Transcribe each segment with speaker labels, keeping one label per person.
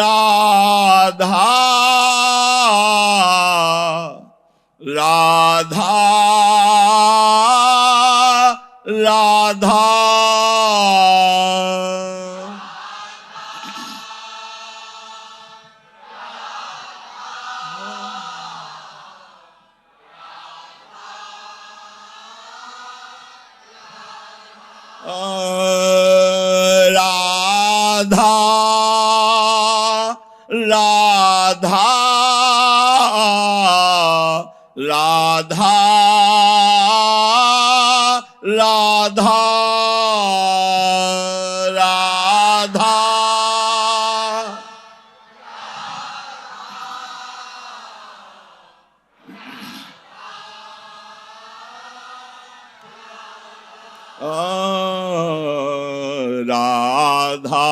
Speaker 1: राधा राधा राधा राधा राधा राधा राधा राधा राधा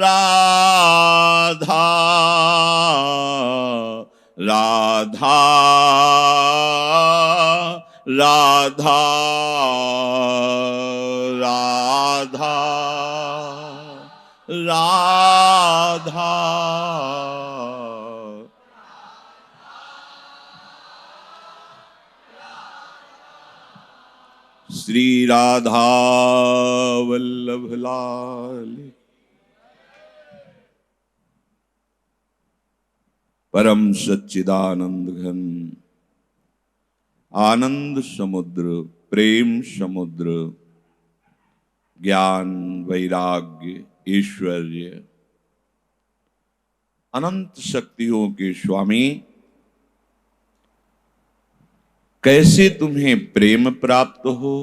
Speaker 1: राधा राधा राधा राधा राधा श्री राधा वल्लभ लाल परम सच्चिदानंद घन आनंद समुद्र प्रेम समुद्र ज्ञान वैराग्य ऐश्वर्य अनंत शक्तियों के स्वामी, कैसे तुम्हें प्रेम प्राप्त हो,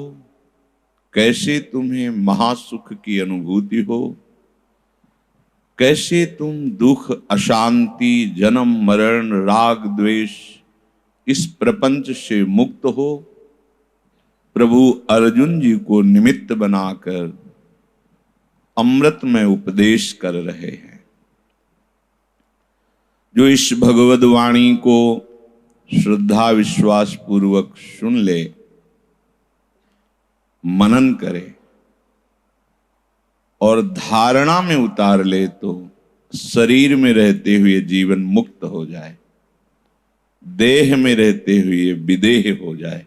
Speaker 1: कैसे तुम्हें महासुख की अनुभूति हो, कैसे तुम दुख अशांति जन्म मरण राग द्वेष इस प्रपंच से मुक्त हो, प्रभु अर्जुन जी को निमित्त बनाकर अमृत में उपदेश कर रहे हैं। जो इस भगवद वाणी को श्रद्धा विश्वास पूर्वक सुन ले, मनन करे और धारणा में उतार ले तो शरीर में रहते हुए जीवन मुक्त हो जाए, देह में रहते हुए विदेह हो जाए।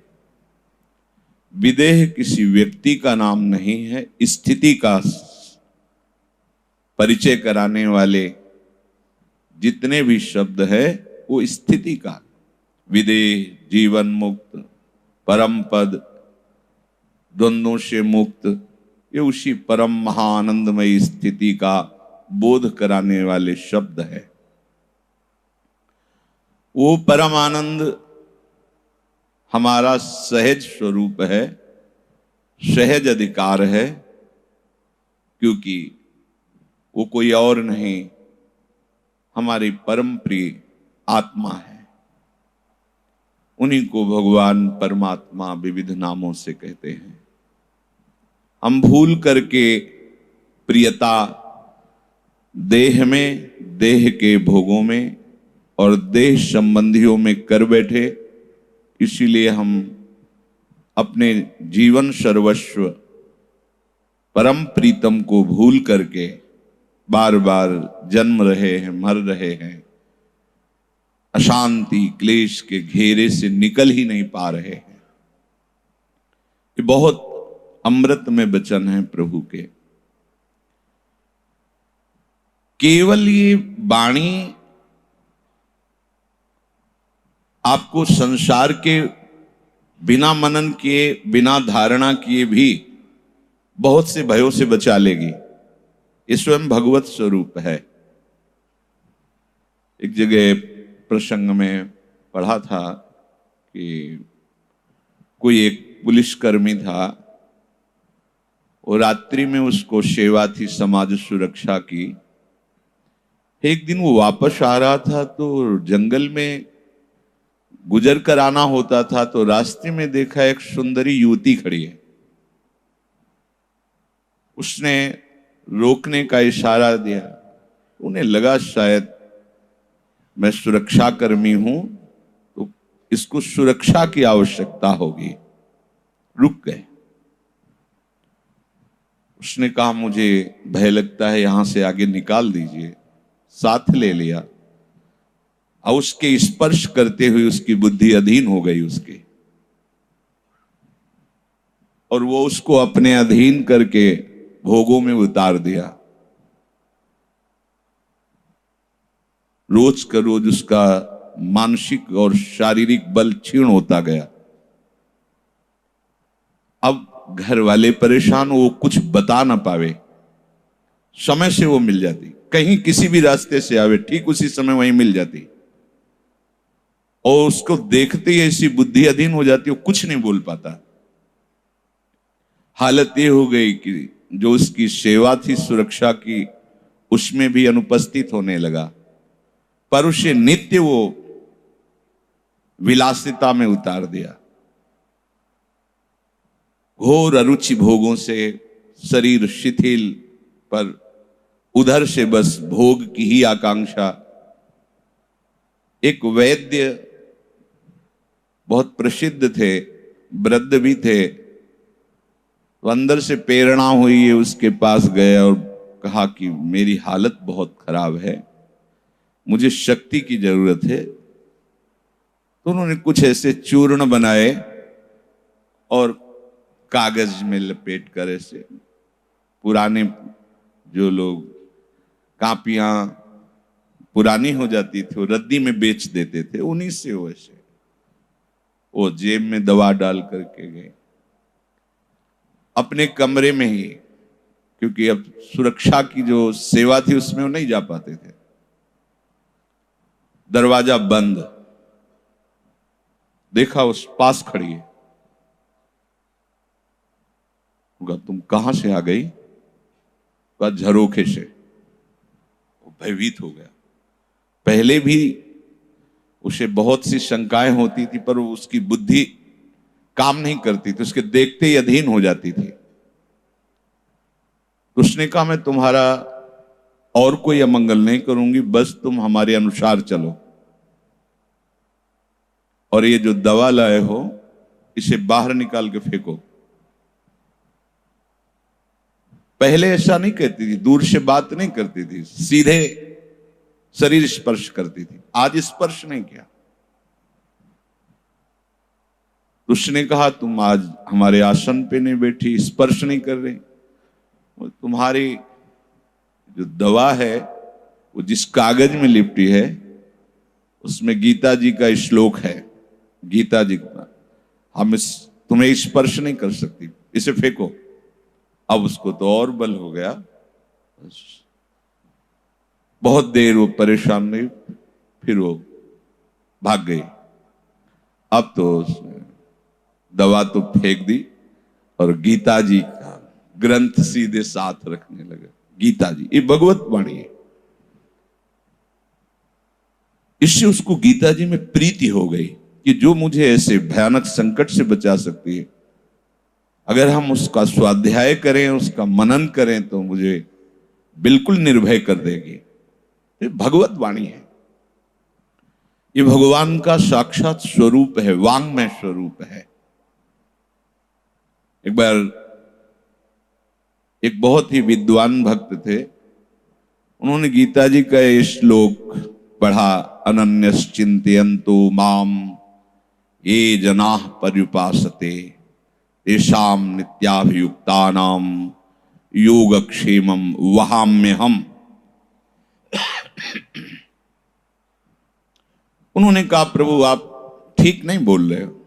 Speaker 1: विदेह किसी व्यक्ति का नाम नहीं है, स्थिति का परिचय कराने वाले जितने भी शब्द है वो स्थिति का। विदेह जीवन मुक्त, परम पद द्वंद्वों से मुक्त, ये उसी परम महाआनंदमय स्थिति का बोध कराने वाले शब्द है। वो परम आनंद हमारा सहज स्वरूप है, सहज अधिकार है, क्योंकि वो कोई और नहीं, हमारी परम प्रिय आत्मा है। उन्हीं को भगवान परमात्मा विविध नामों से कहते हैं। हम भूल करके प्रियता देह में, देह के भोगों में और देह संबंधियों में कर बैठे, इसीलिए हम अपने जीवन सर्वस्व परम प्रीतम को भूल करके बार बार जन्म रहे हैं, मर रहे हैं, अशांति क्लेश के घेरे से निकल ही नहीं पा रहे हैं। ये बहुत अमृत में वचन है प्रभु के। केवल ये वाणी आपको संसार के बिना मनन किए, बिना धारणा किए भी बहुत से भयों से बचा लेगी। ये स्वयं भगवत स्वरूप है। एक जगह प्रसंग में पढ़ा था कि कोई एक पुलिसकर्मी था और रात्रि में उसको सेवा थी समाज सुरक्षा की। एक दिन वो वापस आ रहा था तो जंगल में गुजर कर आना होता था, तो रास्ते में देखा एक सुंदरी युवती खड़ी है। उसने रोकने का इशारा दिया। उन्हें लगा शायद मैं सुरक्षा कर्मी हूं तो इसको सुरक्षा की आवश्यकता होगी, रुक गए। उसने कहा मुझे भय लगता है, यहां से आगे निकाल दीजिए। साथ ले लिया और उसके स्पर्श करते हुए उसकी बुद्धि अधीन हो गई उसके, और वो उसको अपने अधीन करके भोगों में उतार दिया। रोज का रोज उसका मानसिक और शारीरिक बल क्षीण होता गया। अब घर वाले परेशान, वो कुछ बता ना पावे, समय से वो मिल जाती, कहीं किसी भी रास्ते से आवे ठीक उसी समय वहीं मिल जाती, और उसको देखते ही ऐसी बुद्धि अधीन हो जाती, वो कुछ नहीं बोल पाता। हालत ये हो गई कि जो उसकी सेवा थी सुरक्षा की, उसमें भी अनुपस्थित होने लगा, पर उसे नित्य वो विलासिता में उतार दिया। घोर अरुचि भोगों से शरीर शिथिल, पर उधर से बस भोग की ही आकांक्षा। एक वैद्य बहुत प्रसिद्ध थे, वृद्ध भी थे, तो अंदर से प्रेरणा हुई है, उसके पास गए और कहा कि मेरी हालत बहुत खराब है, मुझे शक्ति की जरूरत है। तो उन्होंने कुछ ऐसे चूर्ण बनाए और कागज में लपेट कर ऐसे, पुराने जो लोग कापियां पुरानी हो जाती थी वो रद्दी में बेच देते थे, उन्हीं से वैसे वो जेब में दवा डाल करके गए अपने कमरे में ही, क्योंकि अब सुरक्षा की जो सेवा थी उसमें वो नहीं जा पाते थे। दरवाजा बंद, देखा उस पास खड़ी है, तुम कहां से आ गई? झरोखे से। वो भयभीत हो गया। पहले भी उसे बहुत सी शंकाएं होती थी, पर उसकी बुद्धि काम नहीं करती थी, उसके देखते ही अधीन हो जाती थी। तो उसने कहा मैं तुम्हारा और कोई अमंगल नहीं करूंगी, बस तुम हमारे अनुसार चलो, और ये जो दवा लाए हो इसे बाहर निकाल के फेंको। पहले ऐसा नहीं कहती थी, दूर से बात नहीं करती थी, सीधे शरीर स्पर्श करती थी, आज स्पर्श नहीं किया। उसने कहा तुम आज हमारे आसन पे नहीं बैठी, स्पर्श नहीं कर रही, तुम्हारी जो दवा है वो जिस कागज में लिपटी है उसमें गीता जी का श्लोक है, गीता जी का, हम तुम्हें स्पर्श नहीं कर सकती, इसे फेंको। अब उसको तो और बल हो गया, बहुत देर वो परेशान नहीं, फिर वो भाग गई। अब तो उसने दवा तो फेंक दी और गीता जी का ग्रंथ सीधे साथ रखने लगे। गीता जी, ये भगवत वाणी है। इससे उसको गीता जी में प्रीति हो गई कि जो मुझे ऐसे भयानक संकट से बचा सकती है, अगर हम उसका स्वाध्याय करें, उसका मनन करें, तो मुझे बिल्कुल निर्भय कर देगी। ये भगवत वाणी है, ये भगवान का साक्षात स्वरूप है, वांग्मय स्वरूप है। एक बार एक बहुत ही विद्वान भक्त थे, उन्होंने गीता जी का ये श्लोक पढ़ा, अनन्यश्चिन्तयन्तु माम ये जनाः पर्युपासते तेषां नित्याभियुक्तानां योगक्षेमं वहाम्यहम्। उन्होंने कहा प्रभु आप ठीक नहीं बोल रहे हो,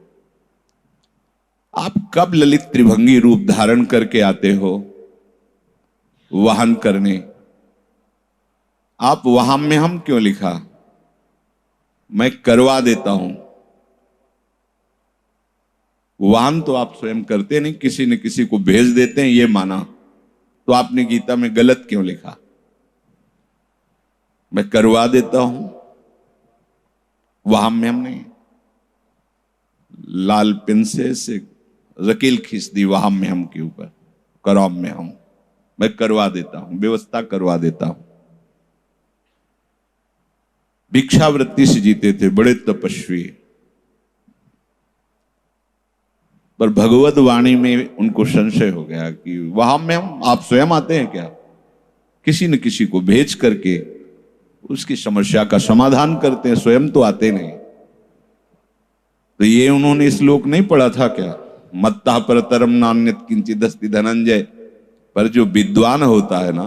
Speaker 1: आप कब ललित त्रिभंगी रूप धारण करके आते हो वाहन करने, आप वहां में हम क्यों लिखा? मैं करवा देता हूं। वाहन तो आप स्वयं करते नहीं, किसी न किसी को भेज देते हैं, ये माना, तो आपने गीता में गलत क्यों लिखा? मैं करवा देता हूं, वहां में हम नहीं। लाल पिन से रकील खींच दी वहां में हम के ऊपर, कराम में हम, मैं करवा देता हूं, व्यवस्था करवा देता हूं। भिक्षावृत्ति से जीते थे, बड़े तपस्वी। पर भगवत वाणी में उनको संशय हो गया कि वहां में आप स्वयं आते हैं क्या? किसी न किसी को भेज करके उसकी समस्या का समाधान करते हैं, स्वयं तो आते नहीं। तो ये उन्होंने श्लोक नहीं पढ़ा था क्या? मत्ता परतरम नान्यत किंचित अस्ति धनंजय। पर जो विद्वान होता है ना,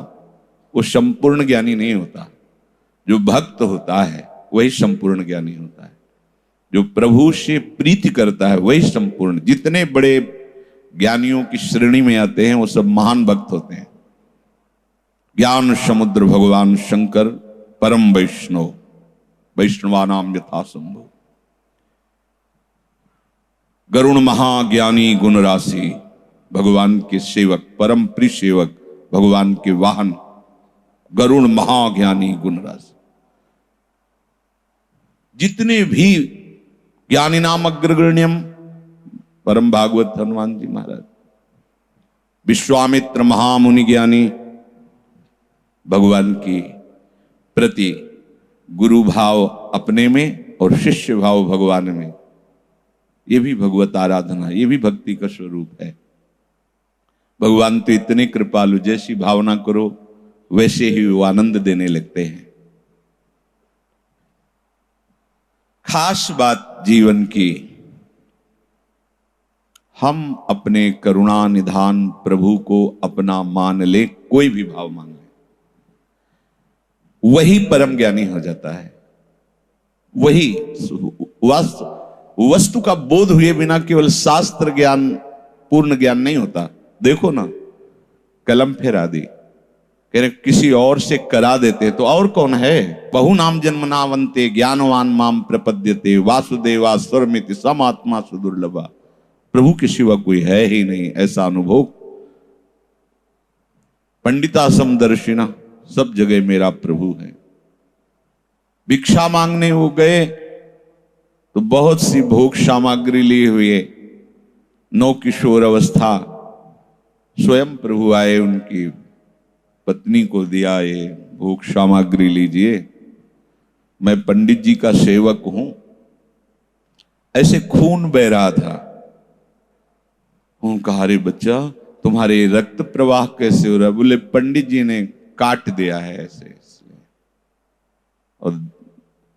Speaker 1: वो संपूर्ण ज्ञानी नहीं होता। जो भक्त होता है वही संपूर्ण ज्ञानी होता है। जो प्रभु से प्रीति करता है वही संपूर्ण। जितने बड़े ज्ञानियों की श्रेणी में आते हैं वो सब महान भक्त होते हैं। ज्ञान समुद्र भगवान शंकर परम वैष्णव, वैष्णवानाम यथा संभव। गरुण महाज्ञानी गुण राशि, भगवान के सेवक, परम प्रिय सेवक, भगवान के वाहन, गरुण महाज्ञानी गुण राशि। जितने भी ज्ञानी नाम अग्रगण्यम, परम भागवत हनुमान जी महाराज, विश्वामित्र महामुनि ज्ञानी, भगवान की प्रति गुरु भाव अपने में और शिष्य भाव भगवान में, ये भी भगवत आराधना, ये भी भक्ति का स्वरूप है। भगवान तो इतने कृपालु, जैसी भावना करो वैसे ही वो आनंद देने लगते हैं। खास बात जीवन की, हम अपने करुणा निधान प्रभु को अपना मान ले, कोई भी भाव मान ले, वही परम ज्ञानी हो जाता है। वही वस्तु का बोध हुए बिना केवल शास्त्र ज्ञान पूर्ण ज्ञान नहीं होता। देखो ना, कलम फेरा दी, कह रहे किसी और से करा देते तो और कौन है? बहु नाम जन्मनावंते ज्ञानवान माम प्रपद्यते वासुदेवा स्वरमिति समात्मा सुदुर्लभा। प्रभु के सिवा कोई है ही नहीं, ऐसा अनुभव। पंडिता समदर्शिना, सब जगह मेरा प्रभु है। भिक्षा मांगने वो गए तो बहुत सी भोग सामग्री लिए हुए, नौ किशोर अवस्था, स्वयं प्रभु आए, उनकी पत्नी को दिया, ये भोग सामग्री लीजिए, मैं पंडित जी का सेवक हूं। ऐसे खून बह रहा था। कहा, अरे बच्चा तुम्हारे रक्त प्रवाह कैसे हो रहा है? बोले पंडित जी ने काट दिया है ऐसे इसलिए। और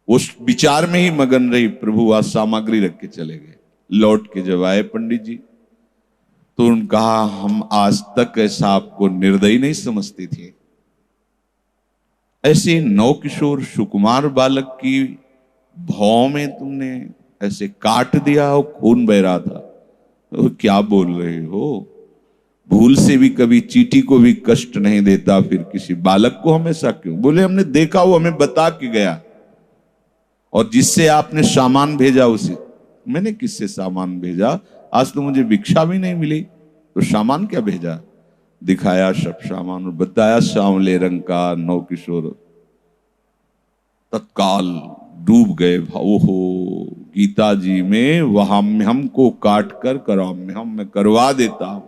Speaker 1: उस विचार में ही मगन रही। प्रभु आज सामग्री रख के चले गए। लौट के जब आए पंडित जी तो उन्होंने कहा, हम आज तक ऐसा आपको निर्दयी नहीं समझती थी। ऐसे नौ किशोर सुकुमार बालक की भौं में तुमने ऐसे काट दिया और खून बह रहा था। तो क्या बोल रहे हो? भूल से भी कभी चींटी को भी कष्ट नहीं देता, फिर किसी बालक को हमेशा क्यों? बोले हमने देखा, वो हमें बता के गया। और जिससे आपने सामान भेजा उसे, मैंने किससे सामान भेजा? आज तो मुझे भिक्षा भी नहीं मिली, तो सामान क्या भेजा? दिखाया सब सामान और बताया सांवले रंग का नौ किशोर। तत्काल डूब गए। ओहो, गीता जी में वहां में हमको काट कर कराम में हम मैं करवा देता हूं।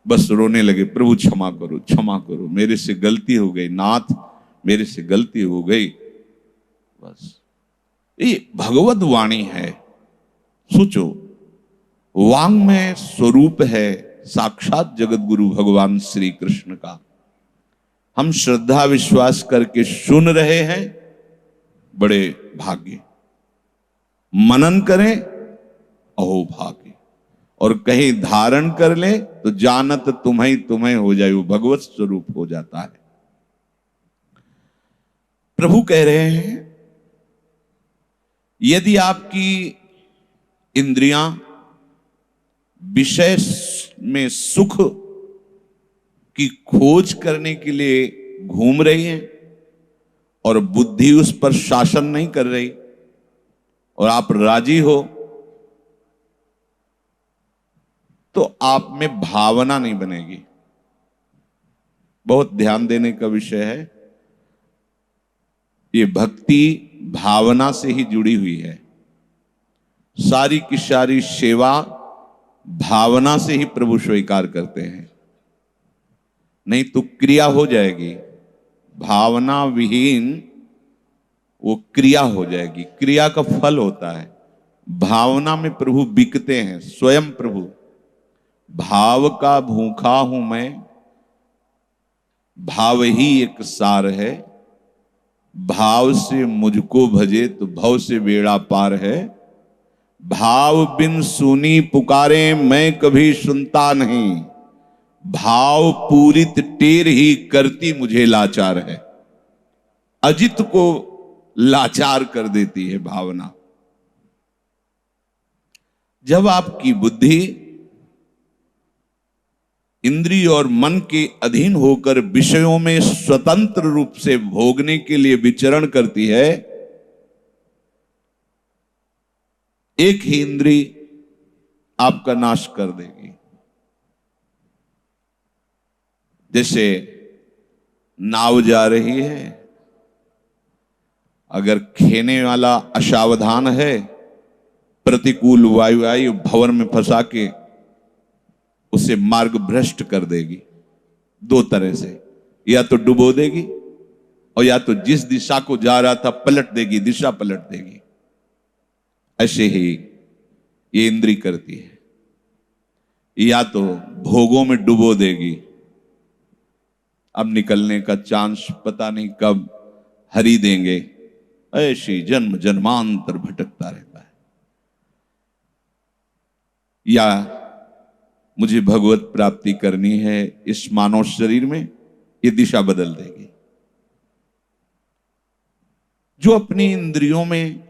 Speaker 1: बस रोने लगे, प्रभु क्षमा करो, क्षमा करो, मेरे से गलती हो गई नाथ, मेरे से गलती हो गई। बस ये भगवत वाणी है। सोचो, वांग में स्वरूप है साक्षात जगत गुरु भगवान श्री कृष्ण का। हम श्रद्धा विश्वास करके सुन रहे हैं, बड़े भाग्य। मनन करें, अहो भाग्य। और कहीं धारण कर ले तो जानत तुम्हें तुम्हें हो जाए, वो भगवत स्वरूप हो जाता है। प्रभु कह रहे हैं, यदि आपकी इंद्रियां विषय में सुख की खोज करने के लिए घूम रही हैं और बुद्धि उस पर शासन नहीं कर रही और आप राजी हो, तो आप में भावना नहीं बनेगी। बहुत ध्यान देने का विषय है। ये भक्ति भावना से ही जुड़ी हुई है। सारी की सारी सेवा भावना से ही प्रभु स्वीकार करते हैं, नहीं तो क्रिया हो जाएगी। भावना विहीन वो क्रिया हो जाएगी, क्रिया का फल होता है। भावना में प्रभु बिकते हैं, स्वयं प्रभु भाव का भूखा हूं मैं, भाव ही एक सार है। भाव से मुझको भजे तो भव से बेड़ा पार है। भाव बिन सुनी पुकारे मैं कभी सुनता नहीं। भाव पूरित टेर ही करती मुझे लाचार है। अजित को लाचार कर देती है भावना। जब आपकी बुद्धि इंद्रिय और मन के अधीन होकर विषयों में स्वतंत्र रूप से भोगने के लिए विचरण करती है, एक ही इंद्रिय आपका नाश कर देगी। जैसे नाव जा रही है, अगर खेने वाला असावधान है, प्रतिकूल वायु आई भंवर में फंसा के उसे मार्ग भ्रष्ट कर देगी। दो तरह से, या तो डुबो देगी और या तो जिस दिशा को जा रहा था पलट देगी, दिशा पलट देगी। ऐसे ही ये इंद्री करती है, या तो भोगों में डुबो देगी, अब निकलने का चांस पता नहीं कब हरी देंगे, ऐसी जन्म जन्मांतर भटकता रहता है। या मुझे भगवत प्राप्ति करनी है इस मानव शरीर में, ये दिशा बदल देगी। जो अपनी इंद्रियों में,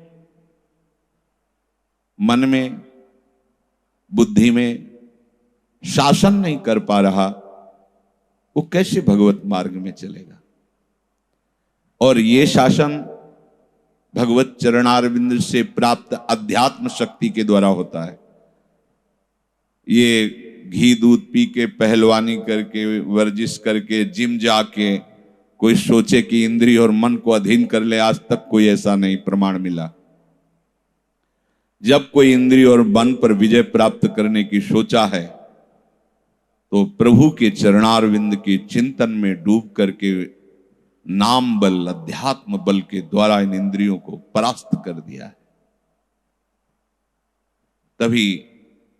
Speaker 1: मन में, बुद्धि में शासन नहीं कर पा रहा, वो कैसे भगवत मार्ग में चलेगा? और ये शासन भगवत चरणारविंद से प्राप्त अध्यात्म शक्ति के द्वारा होता है। ये घी दूध पी के, पहलवानी करके, वर्जिश करके, जिम जाके कोई सोचे कि इंद्रिय और मन को अधीन कर ले, आज तक कोई ऐसा नहीं प्रमाण मिला। जब कोई इंद्रिय और मन पर विजय प्राप्त करने की सोचा है, तो प्रभु के चरणारविंद के चिंतन में डूब करके नाम बल, अध्यात्म बल के द्वारा इन इंद्रियों को परास्त कर दिया है। तभी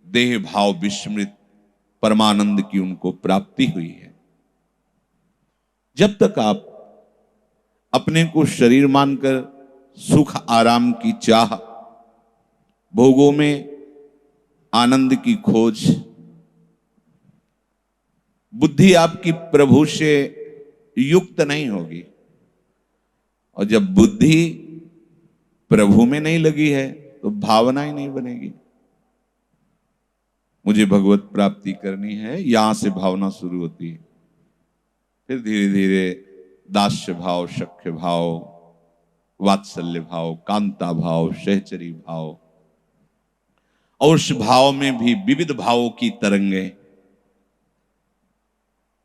Speaker 1: देह भाव विस्मृत परमानंद की उनको प्राप्ति हुई है। जब तक आप अपने को शरीर मानकर सुख आराम की चाह, भोगों में आनंद की खोज, बुद्धि आपकी प्रभु से युक्त नहीं होगी, और जब बुद्धि प्रभु में नहीं लगी है तो भावना ही नहीं बनेगी। मुझे भगवत प्राप्ति करनी है, यहां से भावना शुरू होती है। फिर धीरे धीरे दास्य भाव, सख्य भाव, वात्सल्य भाव, कांता भाव, सहचरी भाव, और उस भाव में भी विविध भावों की तरंगे,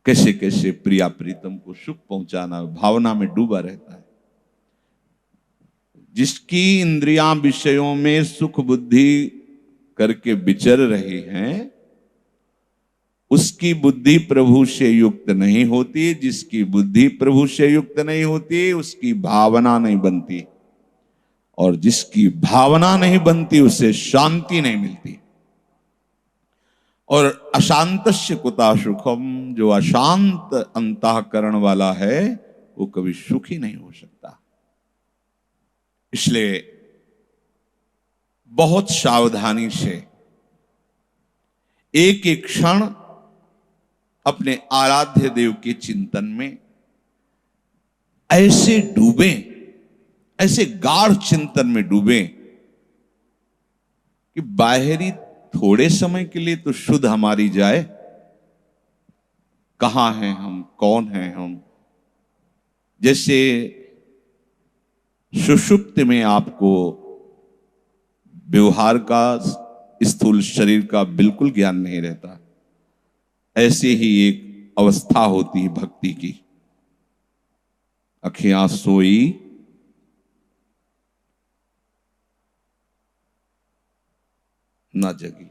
Speaker 1: कैसे कैसे प्रिया प्रीतम को सुख पहुंचाना, भावना में डूबा रहता है। जिसकी इंद्रियां विषयों में सुख बुद्धि करके विचर रही हैं, उसकी बुद्धि प्रभु से युक्त नहीं होती। जिसकी बुद्धि प्रभु से युक्त नहीं होती, उसकी भावना नहीं बनती, और जिसकी भावना नहीं बनती उसे शांति नहीं मिलती। और अशांतस्य कुता सुखम, जो अशांत अंतःकरण वाला है वो कभी सुखी नहीं हो सकता। इसलिए बहुत सावधानी से एक एक क्षण अपने आराध्य देव के चिंतन में ऐसे डूबे, ऐसे गाढ़ चिंतन में डूबे कि बाहरी थोड़े समय के लिए तो शुद्ध हमारी जाए। कहां हैं हम, कौन हैं हम? जैसे सुषुप्त में आपको व्यवहार का, स्थूल शरीर का बिल्कुल ज्ञान नहीं रहता, ऐसे ही एक अवस्था होती है भक्ति की। अखियां सोई न जगी,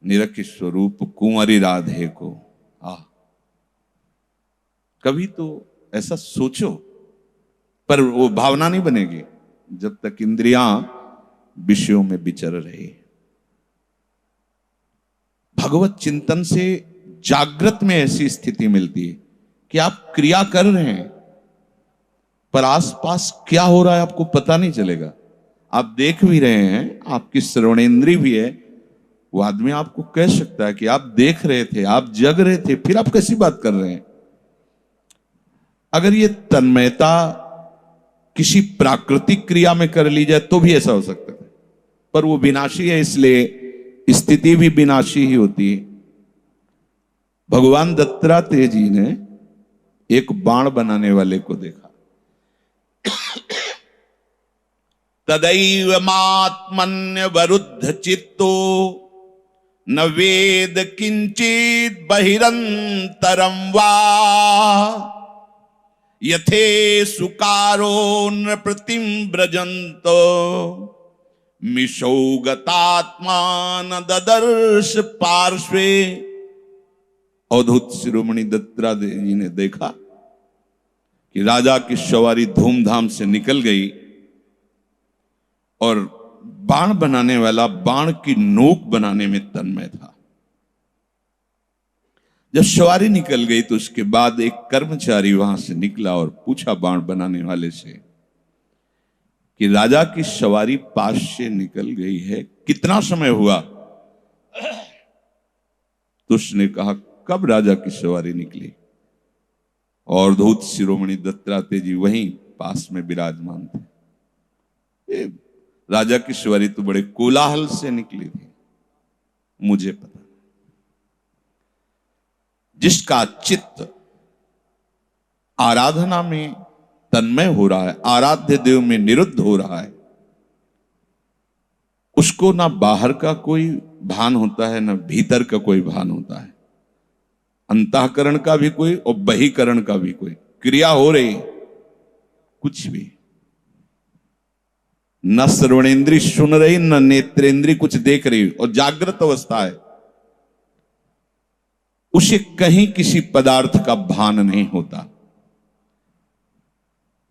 Speaker 1: निरख स्वरूप कुंवरी राधे को। कभी तो ऐसा सोचो, पर वो भावना नहीं बनेगी जब तक इंद्रियां विषयों में विचर रही। भागवत चिंतन से जागृत में ऐसी स्थिति मिलती है कि आप क्रिया कर रहे हैं पर आसपास क्या हो रहा है आपको पता नहीं चलेगा। आप देख भी रहे हैं, आपकी श्रवणेंद्रिय भी है, वो आदमी आपको कह सकता है कि आप देख रहे थे, आप जग रहे थे, फिर आप कैसी बात कर रहे हैं। अगर ये तन्मयता किसी प्राकृतिक क्रिया में कर ली जाए तो भी ऐसा हो सकता है, पर वो विनाशी है, इसलिए स्थिति भी विनाशी ही होती है। भगवान दत्तात्रेय जी ने एक बाण बनाने वाले को देखा। तदैव मात्मन्य वरुद्ध चित्तो न वेद किंचित बहिरंतरम वा यथे सुकारो नृप्रतिम ब्रजंतो मिशौगतात्मान ददर्श पार्श्वे। अवधूत शिरोमणि दत्तात्रेय जी ने देखा कि राजा की सवारी धूमधाम से निकल गई और बाण बनाने वाला बाण की नोक बनाने में तन्मय था। जब सवारी निकल गई तो उसके बाद एक कर्मचारी वहां से निकला और पूछा बाण बनाने वाले से कि राजा की सवारी पास से निकल गई है, कितना समय हुआ? तो उसने कहा, कब राजा की सवारी निकली? और धूत शिरोमणि दत्तात्रेय जी वहीं पास में विराजमान थे। राजा की सवारी तो बड़े कोलाहल से निकली थी, मुझे पता। जिसका चित्त आराधना में तन्मय हो रहा है, आराध्य देव में निरुद्ध हो रहा है, उसको ना बाहर का कोई भान होता है, ना भीतर का कोई भान होता है। अंतःकरण का भी कोई और बहिकरण का भी कोई क्रिया हो रही, कुछ भी न श्रवणेंद्री सुन रही, न नेत्रेंद्री कुछ देख रही, और जागृत अवस्था है, उसे कहीं किसी पदार्थ का भान नहीं होता।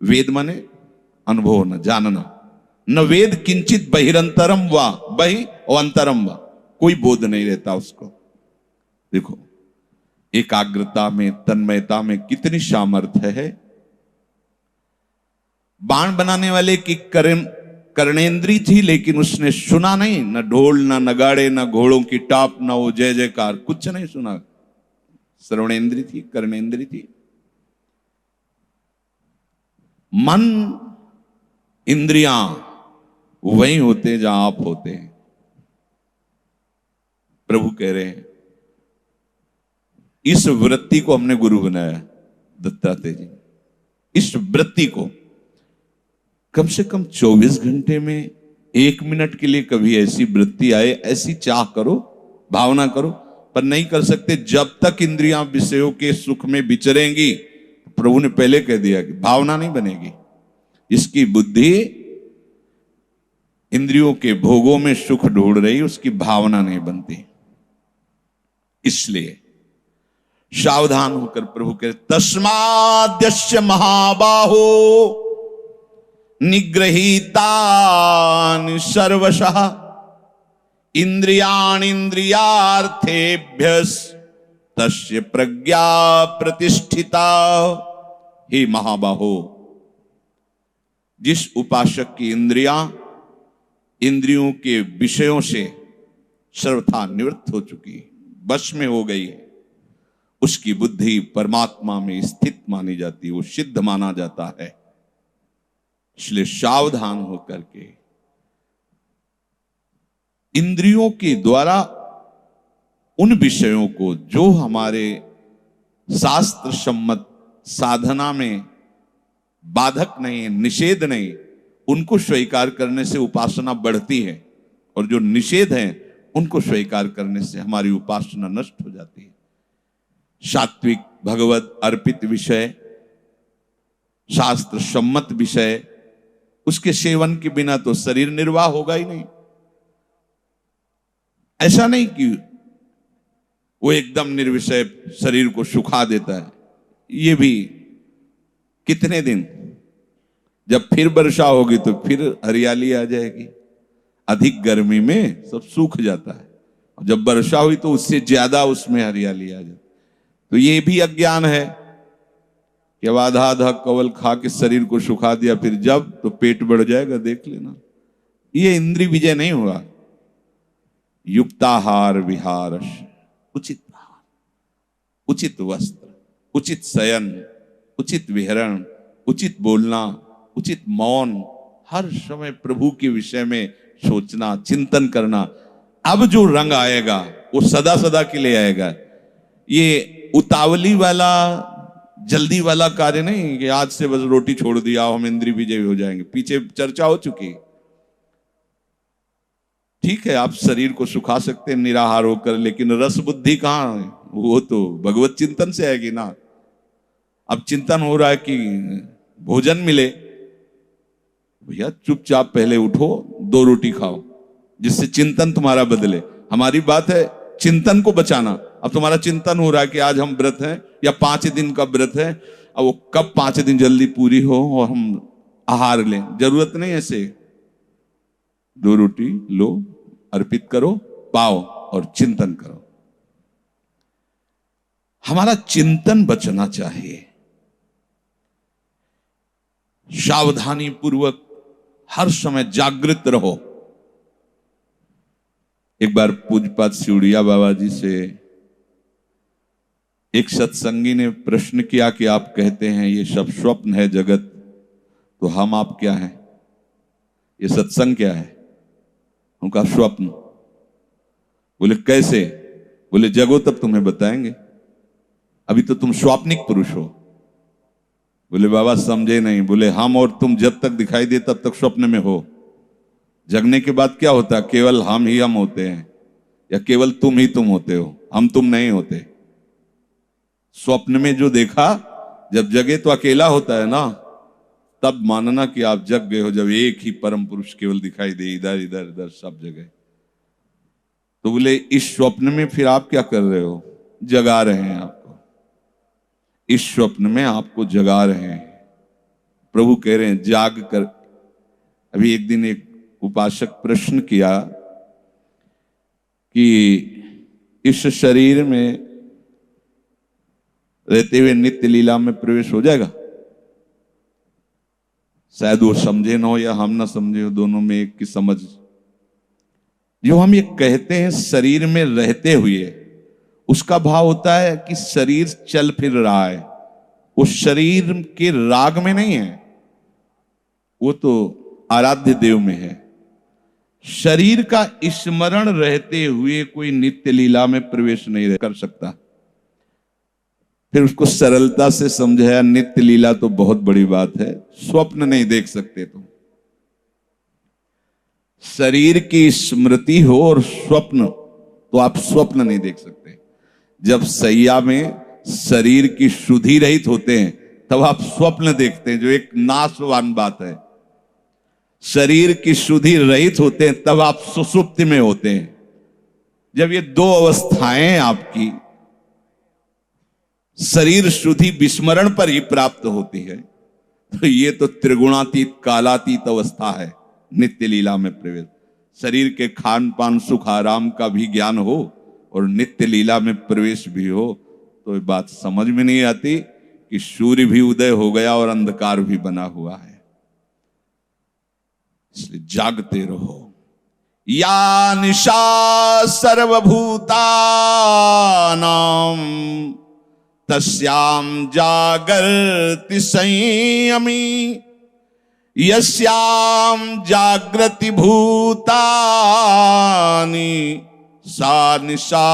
Speaker 1: वेद माने अनुभव न जानना, न वेद किंचित बहिरंतरम वा, बहि और अंतरम वा, कोई बोध नहीं रहता उसको। देखो एकाग्रता में, तन्मयता में कितनी सामर्थ्य है। बाण बनाने वाले की कर्णेंद्री थी, लेकिन उसने सुना नहीं, न ढोल, न नगाड़े, न घोड़ों की टाप, न वो जय जयकार, कुछ नहीं सुना। श्रवणेंद्री थी, कर्णेंद्री थी। मन, इंद्रियां वही होते जहां आप होते हैं। प्रभु कह रहे हैं इस वृत्ति को हमने गुरु बनाया, दत्तात्रेय जी। इस वृत्ति को कम से कम 24 घंटे में 1 मिनट के लिए कभी ऐसी वृत्ति आए, ऐसी चाह करो, भावना करो, पर नहीं कर सकते जब तक इंद्रियां विषयों के सुख में विचरेंगी। प्रभु ने पहले कह दिया कि भावना नहीं बनेगी। इसकी बुद्धि इंद्रियों के भोगों में सुख ढूंढ रही, उसकी भावना नहीं बनती। इसलिए सावधान होकर प्रभु कह, तस्माद्यस्य महाबाहो निगृहीतानि सर्वशः इंद्रियाणि इंद्रियार्थेभ्यस् तस्य प्रज्ञा प्रतिष्ठिता। हे महाबाहो, जिस उपासक की इंद्रियों के विषयों से सर्वथा निवृत्त हो चुकी, वश में हो गई है, उसकी बुद्धि परमात्मा में स्थित मानी जाती है, वो सिद्ध माना जाता है। इसलिए सावधान होकर के इंद्रियों के द्वारा उन विषयों को जो हमारे शास्त्र सम्मत साधना में बाधक नहीं है, निषेध नहीं, उनको स्वीकार करने से उपासना बढ़ती है, और जो निषेध है उनको स्वीकार करने से हमारी उपासना नष्ट हो जाती है। सात्विक भगवत अर्पित विषय, शास्त्र सम्मत विषय, उसके सेवन के बिना तो शरीर निर्वाह होगा ही नहीं। ऐसा नहीं कि वो एकदम निर्विषय शरीर को सुखा देता है, ये भी कितने दिन, जब फिर वर्षा होगी तो फिर हरियाली आ जाएगी। अधिक गर्मी में सब सूख जाता है, जब वर्षा हुई तो उससे ज्यादा उसमें हरियाली आ जाती। तो ये भी अज्ञान है कि अब आधा आधा कवल खा के शरीर को सुखा दिया, फिर जब तो पेट बढ़ जाएगा, देख लेना। ये इंद्रिय विजय नहीं हुआ। युक्ताहार विहार, उचित आहार, उचित वस्त्र, उचित शयन, उचित विहरण, उचित बोलना, उचित मौन, हर समय प्रभु के विषय में सोचना, चिंतन करना। अब जो रंग आएगा वो सदा सदा के लिए आएगा। ये उतावली वाला, जल्दी वाला कार्य नहीं कि आज से बस रोटी छोड़ दिया हम इंद्रिय विजय हो जाएंगे। पीछे चर्चा हो चुकी। ठीक है, आप शरीर को सुखा सकते हैं निराहार होकर, लेकिन रस बुद्धि कहां है? वो तो भगवत चिंतन से आएगी ना। अब चिंतन हो रहा है कि भोजन मिले, भैया चुपचाप पहले उठो, 2 रोटी खाओ, जिससे चिंतन तुम्हारा बदले। हमारी बात है चिंतन को बचाना। अब तुम्हारा चिंतन हो रहा है कि आज हम व्रत हैं या 5 दिन का व्रत है, अब वो कब 5 दिन जल्दी पूरी हो और हम आहार लें। जरूरत नहीं ऐसे। 2 रोटी लो, अर्पित करो, पाओ और चिंतन करो। हमारा चिंतन बचना चाहिए। सावधानी पूर्वक हर समय जागृत रहो। एक बार पूज्यपाद सिउड़िया बाबा जी से एक सत्संगी ने प्रश्न किया कि आप कहते हैं ये सब स्वप्न है जगत, तो हम आप क्या हैं? ये सत्संग क्या है? उनका स्वप्न। बोले कैसे? बोले जगो तब तुम्हें बताएंगे, अभी तो तुम स्वाप्निक पुरुष हो। बोले बाबा समझे नहीं। बोले हम और तुम जब तक दिखाई दे तब तक स्वप्न में हो। जगने के बाद क्या होता है? केवल हम ही हम होते हैं, या केवल तुम ही तुम होते हो, हम तुम नहीं होते। स्वप्न में जो देखा, जब जगे तो अकेला होता है ना, तब मानना कि आप जग गए हो, जब एक ही परम पुरुष केवल दिखाई दे, इधर इधर इधर सब जगह। तो बोले इस स्वप्न में फिर आप क्या कर रहे हो? जगा रहे हैं आपको। इस स्वप्न में आपको जगा रहे हैं। प्रभु कह रहे हैं जाग कर। अभी एक दिन एक उपासक प्रश्न किया कि इस शरीर में रहते हुए नित्य लीला में प्रवेश हो जाएगा? शायद वो समझे ना हो या हम ना समझे हो, दोनों में एक की समझ। जो हम ये कहते हैं शरीर में रहते हुए, उसका भाव होता है कि शरीर चल फिर रहा है, वो शरीर के राग में नहीं है, वो तो आराध्य देव में है। शरीर का स्मरण रहते हुए कोई नित्य लीला में प्रवेश नहीं कर सकता। फिर उसको सरलता से समझाया, नित्य लीला तो बहुत बड़ी बात है, स्वप्न नहीं देख सकते तुम। शरीर की स्मृति हो और स्वप्न, तो आप स्वप्न नहीं देख सकते। जब सैया में शरीर की शुद्धि रहित होते हैं तब आप स्वप्न देखते हैं, जो एक नाशवान बात है। शरीर की शुद्धि रहित होते हैं तब आप सुषुप्ति में होते हैं। जब ये 2 अवस्थाएं आपकी शरीर शुद्धि विस्मरण पर ही प्राप्त होती है, तो ये तो त्रिगुणातीत कालातीत अवस्था है, नित्य लीला में प्रवेश। शरीर के खान पान सुख आराम का भी ज्ञान हो और नित्य लीला में प्रवेश भी हो, तो ये बात समझ में नहीं आती कि सूर्य भी उदय हो गया और अंधकार भी बना हुआ है। इसलिए जागते रहो। या निशा सर्वभूतानां तस्याम जागर्ति संयमी, यस्याम जागृति भूतानि सा निशा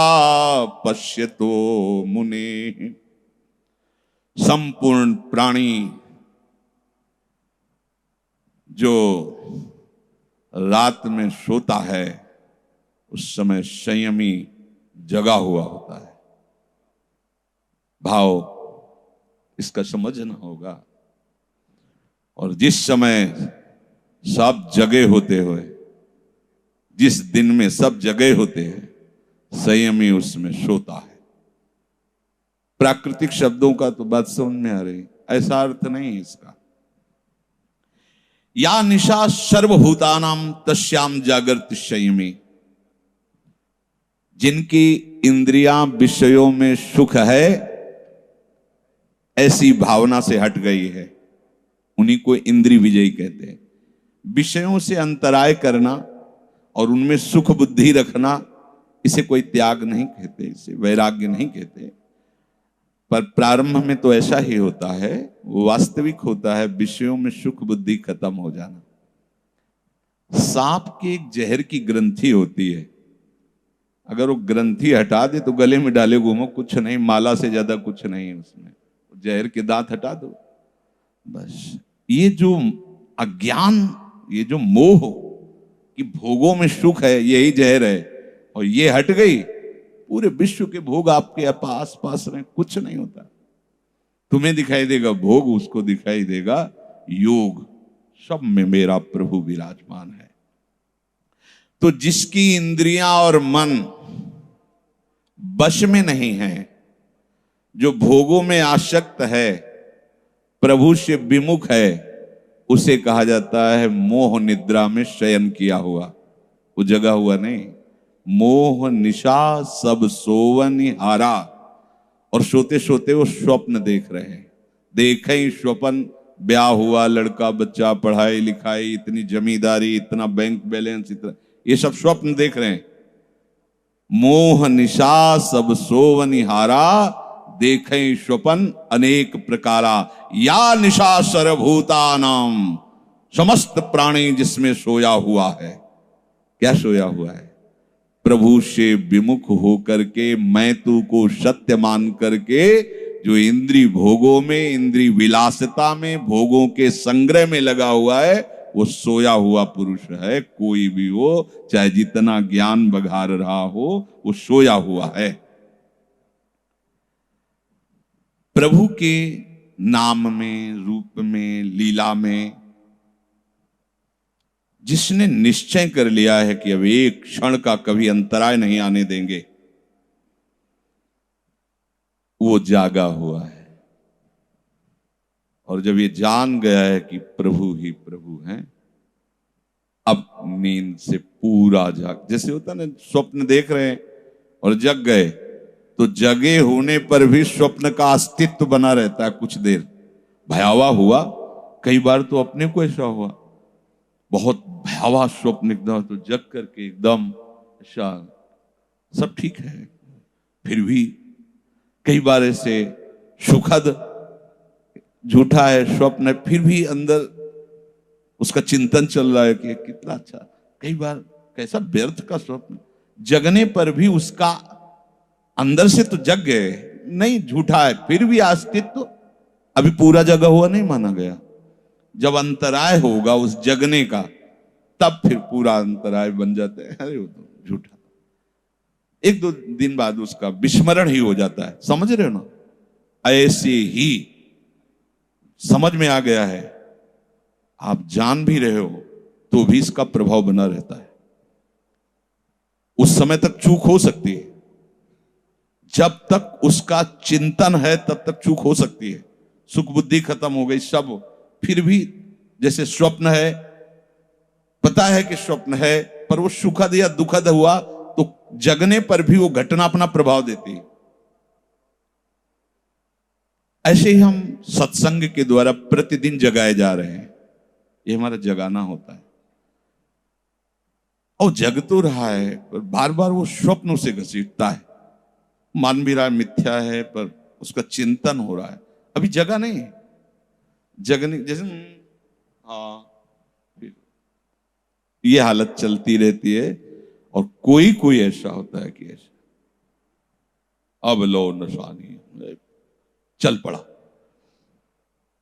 Speaker 1: पश्यतो मुने। संपूर्ण प्राणी जो रात में सोता है, उस समय संयमी जगा हुआ होता है। भाव इसका समझना होगा। और जिस समय सब जगे होते हुए, जिस दिन में सब जगे होते हैं, संयमी उसमें सोता है। प्राकृतिक शब्दों का तो बात समझ में आ रही, ऐसा अर्थ नहीं है इसका। या निशा सर्वभूतानां तस्याम जागृति संयमी। जिनकी इंद्रियां विषयों में सुख है ऐसी भावना से हट गई है, उन्हीं को इंद्रिय विजयी कहते हैं। विषयों से अंतराय करना और उनमें सुख बुद्धि रखना, इसे कोई त्याग नहीं कहते, इसे वैराग्य नहीं कहते। पर प्रारंभ में तो ऐसा ही होता है, वास्तविक होता है विषयों में सुख बुद्धि खत्म हो जाना। सांप की एक जहर की ग्रंथि होती है, अगर वो ग्रंथि हटा दे तो गले में डाले घूमो, कुछ नहीं, माला से ज्यादा कुछ नहीं है उसमें, जहर के दांत हटा दो बस। ये जो अज्ञान, ये जो मोह कि भोगों में सुख है, यही जहर है, और ये हट गई, पूरे विश्व के भोग आपके आस पास रहे, कुछ नहीं होता। तुम्हें दिखाई देगा भोग, उसको दिखाई देगा योग, सब में मेरा प्रभु विराजमान है। तो जिसकी इंद्रियां और मन वश में नहीं है, जो भोगों में आसक्त है, प्रभु से विमुख है, उसे कहा जाता है मोह निद्रा में शयन किया हुआ। वो जगा हुआ नहीं, मोह निशा सब सोवन हारा, और सोते सोते वो स्वप्न देख रहे हैं। देखे ही स्वप्न, ब्याह हुआ, लड़का बच्चा, पढ़ाई लिखाई, इतनी जमींदारी, इतना बैंक बैलेंस, इतना, ये सब स्वप्न देख रहे हैं। मोह निशा सब सोवन हारा, देखे स्वपन अनेक प्रकारा, या निशा सर्वभूतानाम, समस्त प्राणी जिसमें सोया हुआ है। क्या सोया हुआ है? प्रभु से विमुख होकर के, मैं तू को सत्य मान करके, जो इंद्रिय भोगों में, इंद्रिय विलासिता में, भोगों के संग्रह में लगा हुआ है, वो सोया हुआ पुरुष है। कोई भी हो, चाहे जितना ज्ञान बघार रहा हो, वो सोया हुआ है। प्रभु के नाम में, रूप में, लीला में जिसने निश्चय कर लिया है कि अब एक क्षण का कभी अंतराय नहीं आने देंगे, वो जागा हुआ है। और जब ये जान गया है कि प्रभु ही प्रभु हैं, अब नींद से पूरा जाग, जैसे होता ना, स्वप्न देख रहे हैं और जग गए, तो जगे होने पर भी स्वप्न का अस्तित्व बना रहता है कुछ देर। भयावह हुआ, कई बार तो अपने को ऐसा हुआ, बहुत भयावह स्वप्न, एकदम तो जग करके एकदम ऐसा सब ठीक है, फिर भी कई बार ऐसे सुखद झूठा है स्वप्न है, फिर भी अंदर उसका चिंतन चल रहा है कि कितना अच्छा। कई बार कैसा व्यर्थ का स्वप्न, जगने पर भी उसका अंदर से तो जग गए, नहीं झूठा है, फिर भी अस्तित्व अभी पूरा जगा हुआ नहीं माना गया। जब अंतराय होगा उस जगने का, तब फिर पूरा अंतराय बन जाते हैं। अरे वो तो झूठा, एक दो दिन बाद उसका विस्मरण ही हो जाता है। समझ रहे हो ना? ऐसे ही समझ में आ गया है, आप जान भी रहे हो तो भी इसका प्रभाव बना रहता है। उस समय तक चूक हो सकती है, जब तक उसका चिंतन है तब तक चूक हो सकती है। सुख बुद्धि खत्म हो गई सब, फिर भी जैसे स्वप्न है, पता है कि स्वप्न है, पर वो सुखद या दुखद हुआ तो जगने पर भी वो घटना अपना प्रभाव देती है। ऐसे ही हम सत्संग के द्वारा प्रतिदिन जगाए जा रहे हैं, ये हमारा जगाना होता है। और जग तो रहा है, पर बार बार वो स्वप्न उसे घसीटता है। मान भी रहा है मिथ्या है, पर उसका चिंतन हो रहा है, अभी जगा नहीं। जगने जैसे हाँ, ये हालत चलती रहती है। और कोई कोई ऐसा होता है कि ऐसा अब लो नशानी चल पड़ा।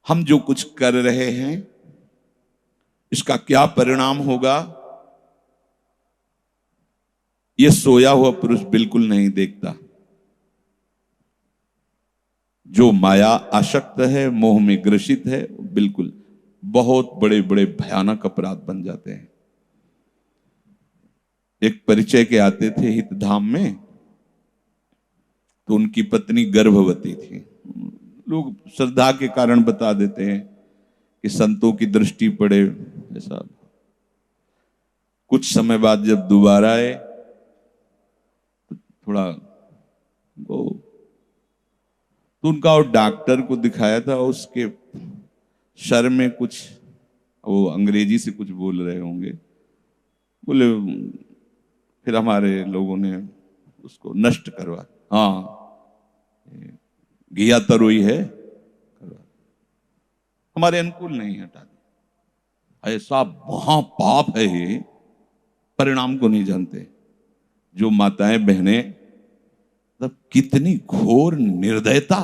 Speaker 1: हम जो कुछ कर रहे हैं इसका क्या परिणाम होगा, यह सोया हुआ पुरुष बिल्कुल नहीं देखता। जो माया आसक्त है, मोह में ग्रसित है, बिल्कुल बहुत बड़े बड़े भयानक अपराध बन जाते हैं। एक परिचय के आते थे हितधाम में, तो उनकी पत्नी गर्भवती थी। लोग श्रद्धा के कारण बता देते हैं कि संतों की दृष्टि पड़े ऐसा। कुछ समय बाद जब दोबारा आए, थोड़ा वो, तो उनका और डॉक्टर को दिखाया था, उसके सर में कुछ, वो अंग्रेजी से कुछ बोल रहे होंगे, बोले, फिर हमारे लोगों ने उसको नष्ट करवा, हाँ घिया तरोई है, हमारे अनुकूल नहीं, हटा दिया। ऐसा महापाप है ये, परिणाम को नहीं जानते। जो माताएं बहनें, तब कितनी घोर निर्दयता।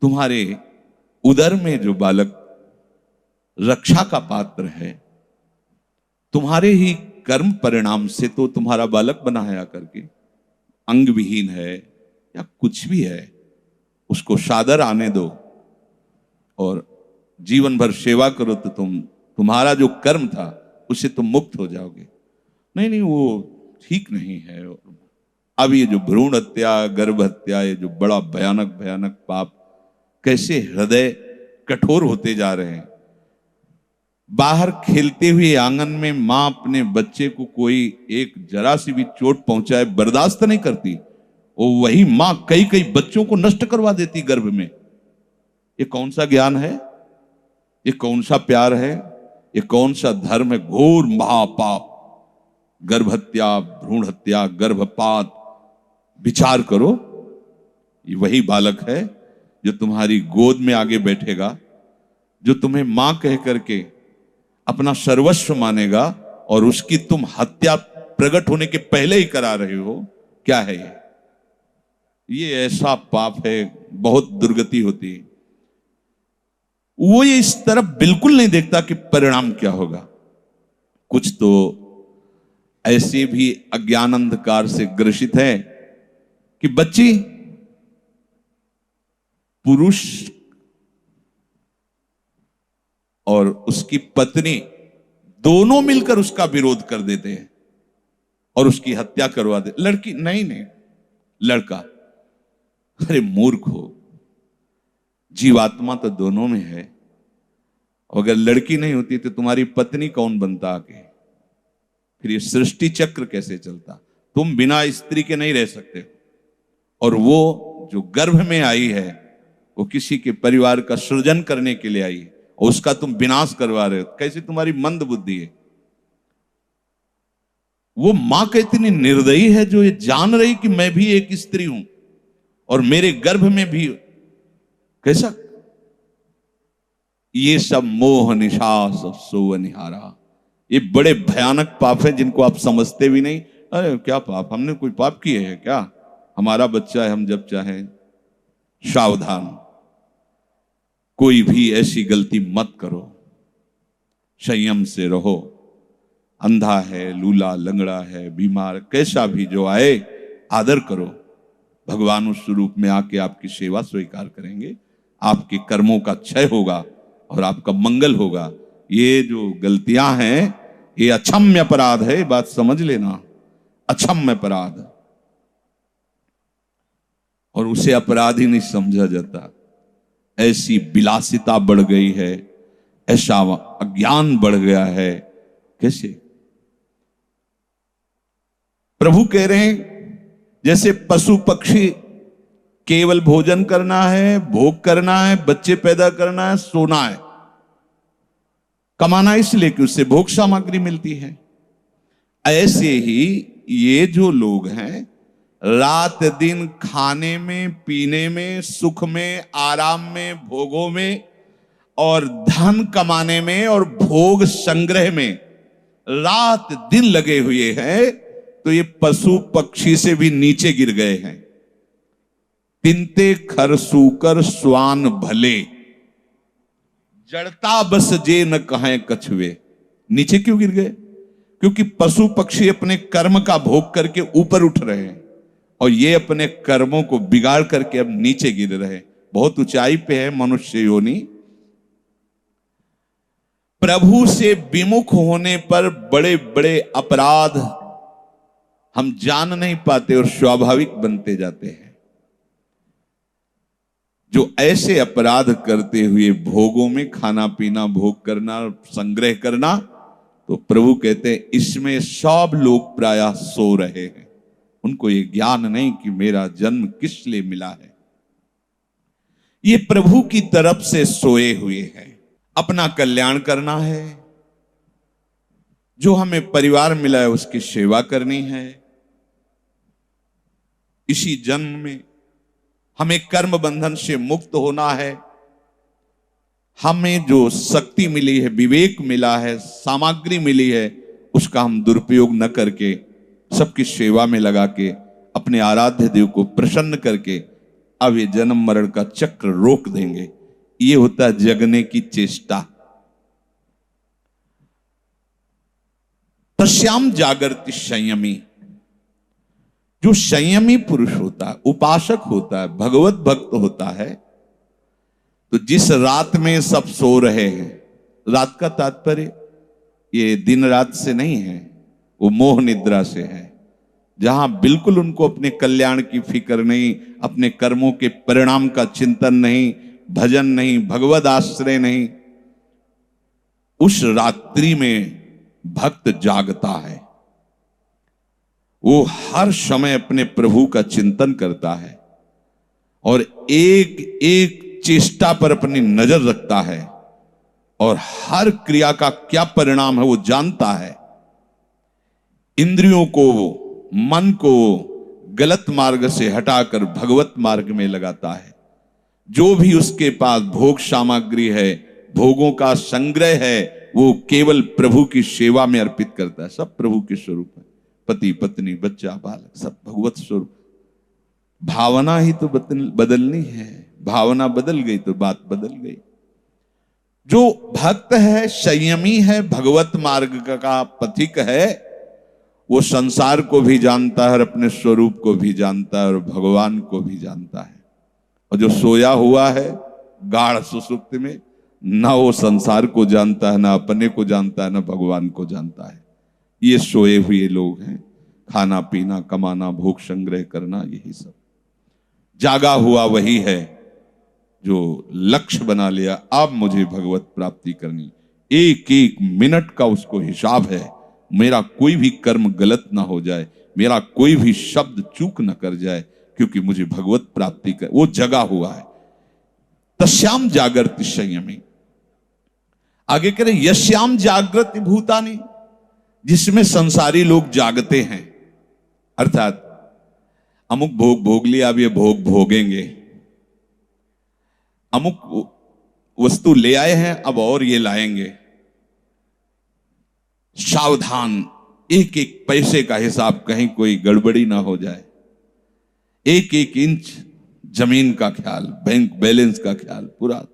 Speaker 1: तुम्हारे उदर में जो बालक रक्षा का पात्र है, तुम्हारे ही कर्म परिणाम से तो तुम्हारा बालक बना है आकर के, अंग विहीन है या कुछ भी है, उसको सादर आने दो और जीवन भर सेवा करो, तो तुम्हारा जो कर्म था उससे तुम मुक्त हो जाओगे। नहीं नहीं, वो ठीक नहीं है। अब ये जो भ्रूण हत्या, गर्भ हत्या, ये जो बड़ा भयानक भयानक पाप, कैसे हृदय कठोर होते जा रहे हैं। बाहर खेलते हुए आंगन में मां अपने बच्चे को कोई एक जरा सी भी चोट पहुंचाए बर्दाश्त नहीं करती, वो वही मां कई कई बच्चों को नष्ट करवा देती गर्भ में। ये कौन सा ज्ञान है? ये कौन सा प्यार है? ये कौन सा धर्म है? घोर महापाप, गर्भ हत्या, भ्रूण हत्या, गर्भपात। विचार करो, ये वही बालक है जो तुम्हारी गोद में आगे बैठेगा, जो तुम्हें मां कह करके अपना सर्वस्व मानेगा, और उसकी तुम हत्या प्रकट होने के पहले ही करा रहे हो। क्या है ये ऐसा पाप है, बहुत दुर्गति होती है। वो ये इस तरफ बिल्कुल नहीं देखता कि परिणाम क्या होगा। कुछ तो ऐसे भी अज्ञान अंधकार से ग्रसित है कि बच्ची पुरुष और उसकी पत्नी दोनों मिलकर उसका विरोध कर देते हैं और उसकी हत्या करवा दे। लड़की नहीं, लड़का। अरे मूर्ख हो, जीवात्मा तो दोनों में है। अगर लड़की नहीं होती तो तुम्हारी पत्नी कौन बनता आके? फिर ये सृष्टि चक्र कैसे चलता? तुम बिना स्त्री के नहीं रह सकते। और वो जो गर्भ में आई है, वो किसी के परिवार का सृजन करने के लिए आई है, और उसका तुम विनाश करवा रहे हो। कैसी तुम्हारी मंद बुद्धि है? वो मां कितनी निर्दयी है जो ये जान रही कि मैं भी एक स्त्री हूं और मेरे गर्भ में भी। कैसा? ये सब मोह निशा सब सो निहारा। ये बड़े भयानक पाप है जिनको आप समझते भी नहीं। अरे क्या पाप, हमने कोई पाप किए है क्या? हमारा बच्चा है, हम जब चाहें। सावधान, कोई भी ऐसी गलती मत करो, संयम से रहो। अंधा है, लूला लंगड़ा है, बीमार, कैसा भी जो आए आदर करो। भगवान उस स्वरूप में आके आपकी सेवा स्वीकार करेंगे, आपके कर्मों का क्षय होगा और आपका मंगल होगा। ये जो गलतियां हैं ये अक्षम्य अपराध है, बात समझ लेना, अक्षम्य अपराध। और उसे अपराध ही नहीं समझा जाता। ऐसी विलासिता बढ़ गई है, ऐसा अज्ञान बढ़ गया है। कैसे? प्रभु कह रहे हैं जैसे पशु पक्षी केवल भोजन करना है, भोग करना है, बच्चे पैदा करना है, सोना है, कमाना इसलिए कि उससे भोग सामग्री मिलती है। ऐसे ही ये जो लोग हैं, रात दिन खाने में, पीने में, सुख में, आराम में, भोगों में और धन कमाने में और भोग संग्रह में रात दिन लगे हुए हैं, तो ये पशु पक्षी से भी नीचे गिर गए हैं। तिनते खर सूकर स्वान भले, जड़ता बस जे न कहें कछुए। नीचे क्यों गिर गए? क्योंकि पशु पक्षी अपने कर्म का भोग करके ऊपर उठ रहे हैं और ये अपने कर्मों को बिगाड़ करके अब नीचे गिर रहे। बहुत ऊंचाई पे है मनुष्य योनि। प्रभु से विमुख होने पर बड़े बड़े अपराध हम जान नहीं पाते और स्वाभाविक बनते जाते हैं। जो ऐसे अपराध करते हुए भोगों में खाना पीना, भोग करना, संग्रह करना, तो प्रभु कहते हैं इसमें सब लोग प्रायः सो रहे हैं। उनको ये ज्ञान नहीं कि मेरा जन्म किस लिए मिला है। ये प्रभु की तरफ से सोए हुए हैं, अपना कल्याण करना है, जो हमें परिवार मिला है उसकी सेवा करनी है। इसी जन्म में हमें कर्म बंधन से मुक्त होना है। हमें जो शक्ति मिली है, विवेक मिला है, सामग्री मिली है, उसका हम दुरुपयोग न करके सबकी सेवा में लगा के अपने आराध्य देव को प्रसन्न करके अब ये जन्म मरण का चक्र रोक देंगे। ये होता है जगने की चेष्टा। तस्याम जागृति संयमी, जो संयमी पुरुष होता है, उपासक होता है, भगवत भक्त होता है, तो जिस रात में सब सो रहे हैं, रात का तात्पर्य ये दिन रात से नहीं है, वो मोह निद्रा से है, जहां बिल्कुल उनको अपने कल्याण की फिक्र नहीं, अपने कर्मों के परिणाम का चिंतन नहीं, भजन नहीं, भगवत आश्रय नहीं, उस रात्रि में भक्त जागता है। वो हर समय अपने प्रभु का चिंतन करता है और एक एक चेष्टा पर अपनी नजर रखता है और हर क्रिया का क्या परिणाम है वो जानता है। इंद्रियों को, मन को गलत मार्ग से हटाकर भगवत मार्ग में लगाता है। जो भी उसके पास भोग सामग्री है, भोगों का संग्रह है, वो केवल प्रभु की सेवा में अर्पित करता है। सब प्रभु के स्वरूप है, पति पत्नी बच्चा बालक सब भगवत स्वरूप। भावना ही तो बदलनी है, भावना बदल गई तो बात बदल गई। जो भक्त है, संयमी है, भगवत मार्ग का पथिक है, वो संसार को भी जानता है और अपने स्वरूप को भी जानता है और भगवान को भी जानता है। और जो सोया हुआ है गाढ़ सुषुप्ति में, ना वो संसार को जानता है, ना अपने को जानता है, ना भगवान को जानता है। ये सोए हुए लोग हैं। खाना पीना, कमाना, भोग संग्रह करना, यही सब। जागा हुआ वही है जो लक्ष्य बना लिया, अब मुझे भगवत प्राप्ति करनी। एक एक मिनट का उसको हिसाब है, मेरा कोई भी कर्म गलत ना हो जाए, मेरा कोई भी शब्द चूक न कर जाए, क्योंकि मुझे भगवत प्राप्ति कर। वो जगा हुआ है। तस्याम जागृति संयमी। आगे करें यस्याम जागृति भूतानि, जिसमें संसारी लोग जागते हैं, अर्थात अमुक भोग भोग लिया, अब ये भोग भोगेंगे, अमुक वस्तु ले आए हैं, अब और ये लाएंगे। सावधान, एक एक पैसे का हिसाब, कहीं कोई गड़बड़ी ना हो जाए। एक एक इंच जमीन का ख्याल, बैंक बैलेंस का ख्याल पूरा।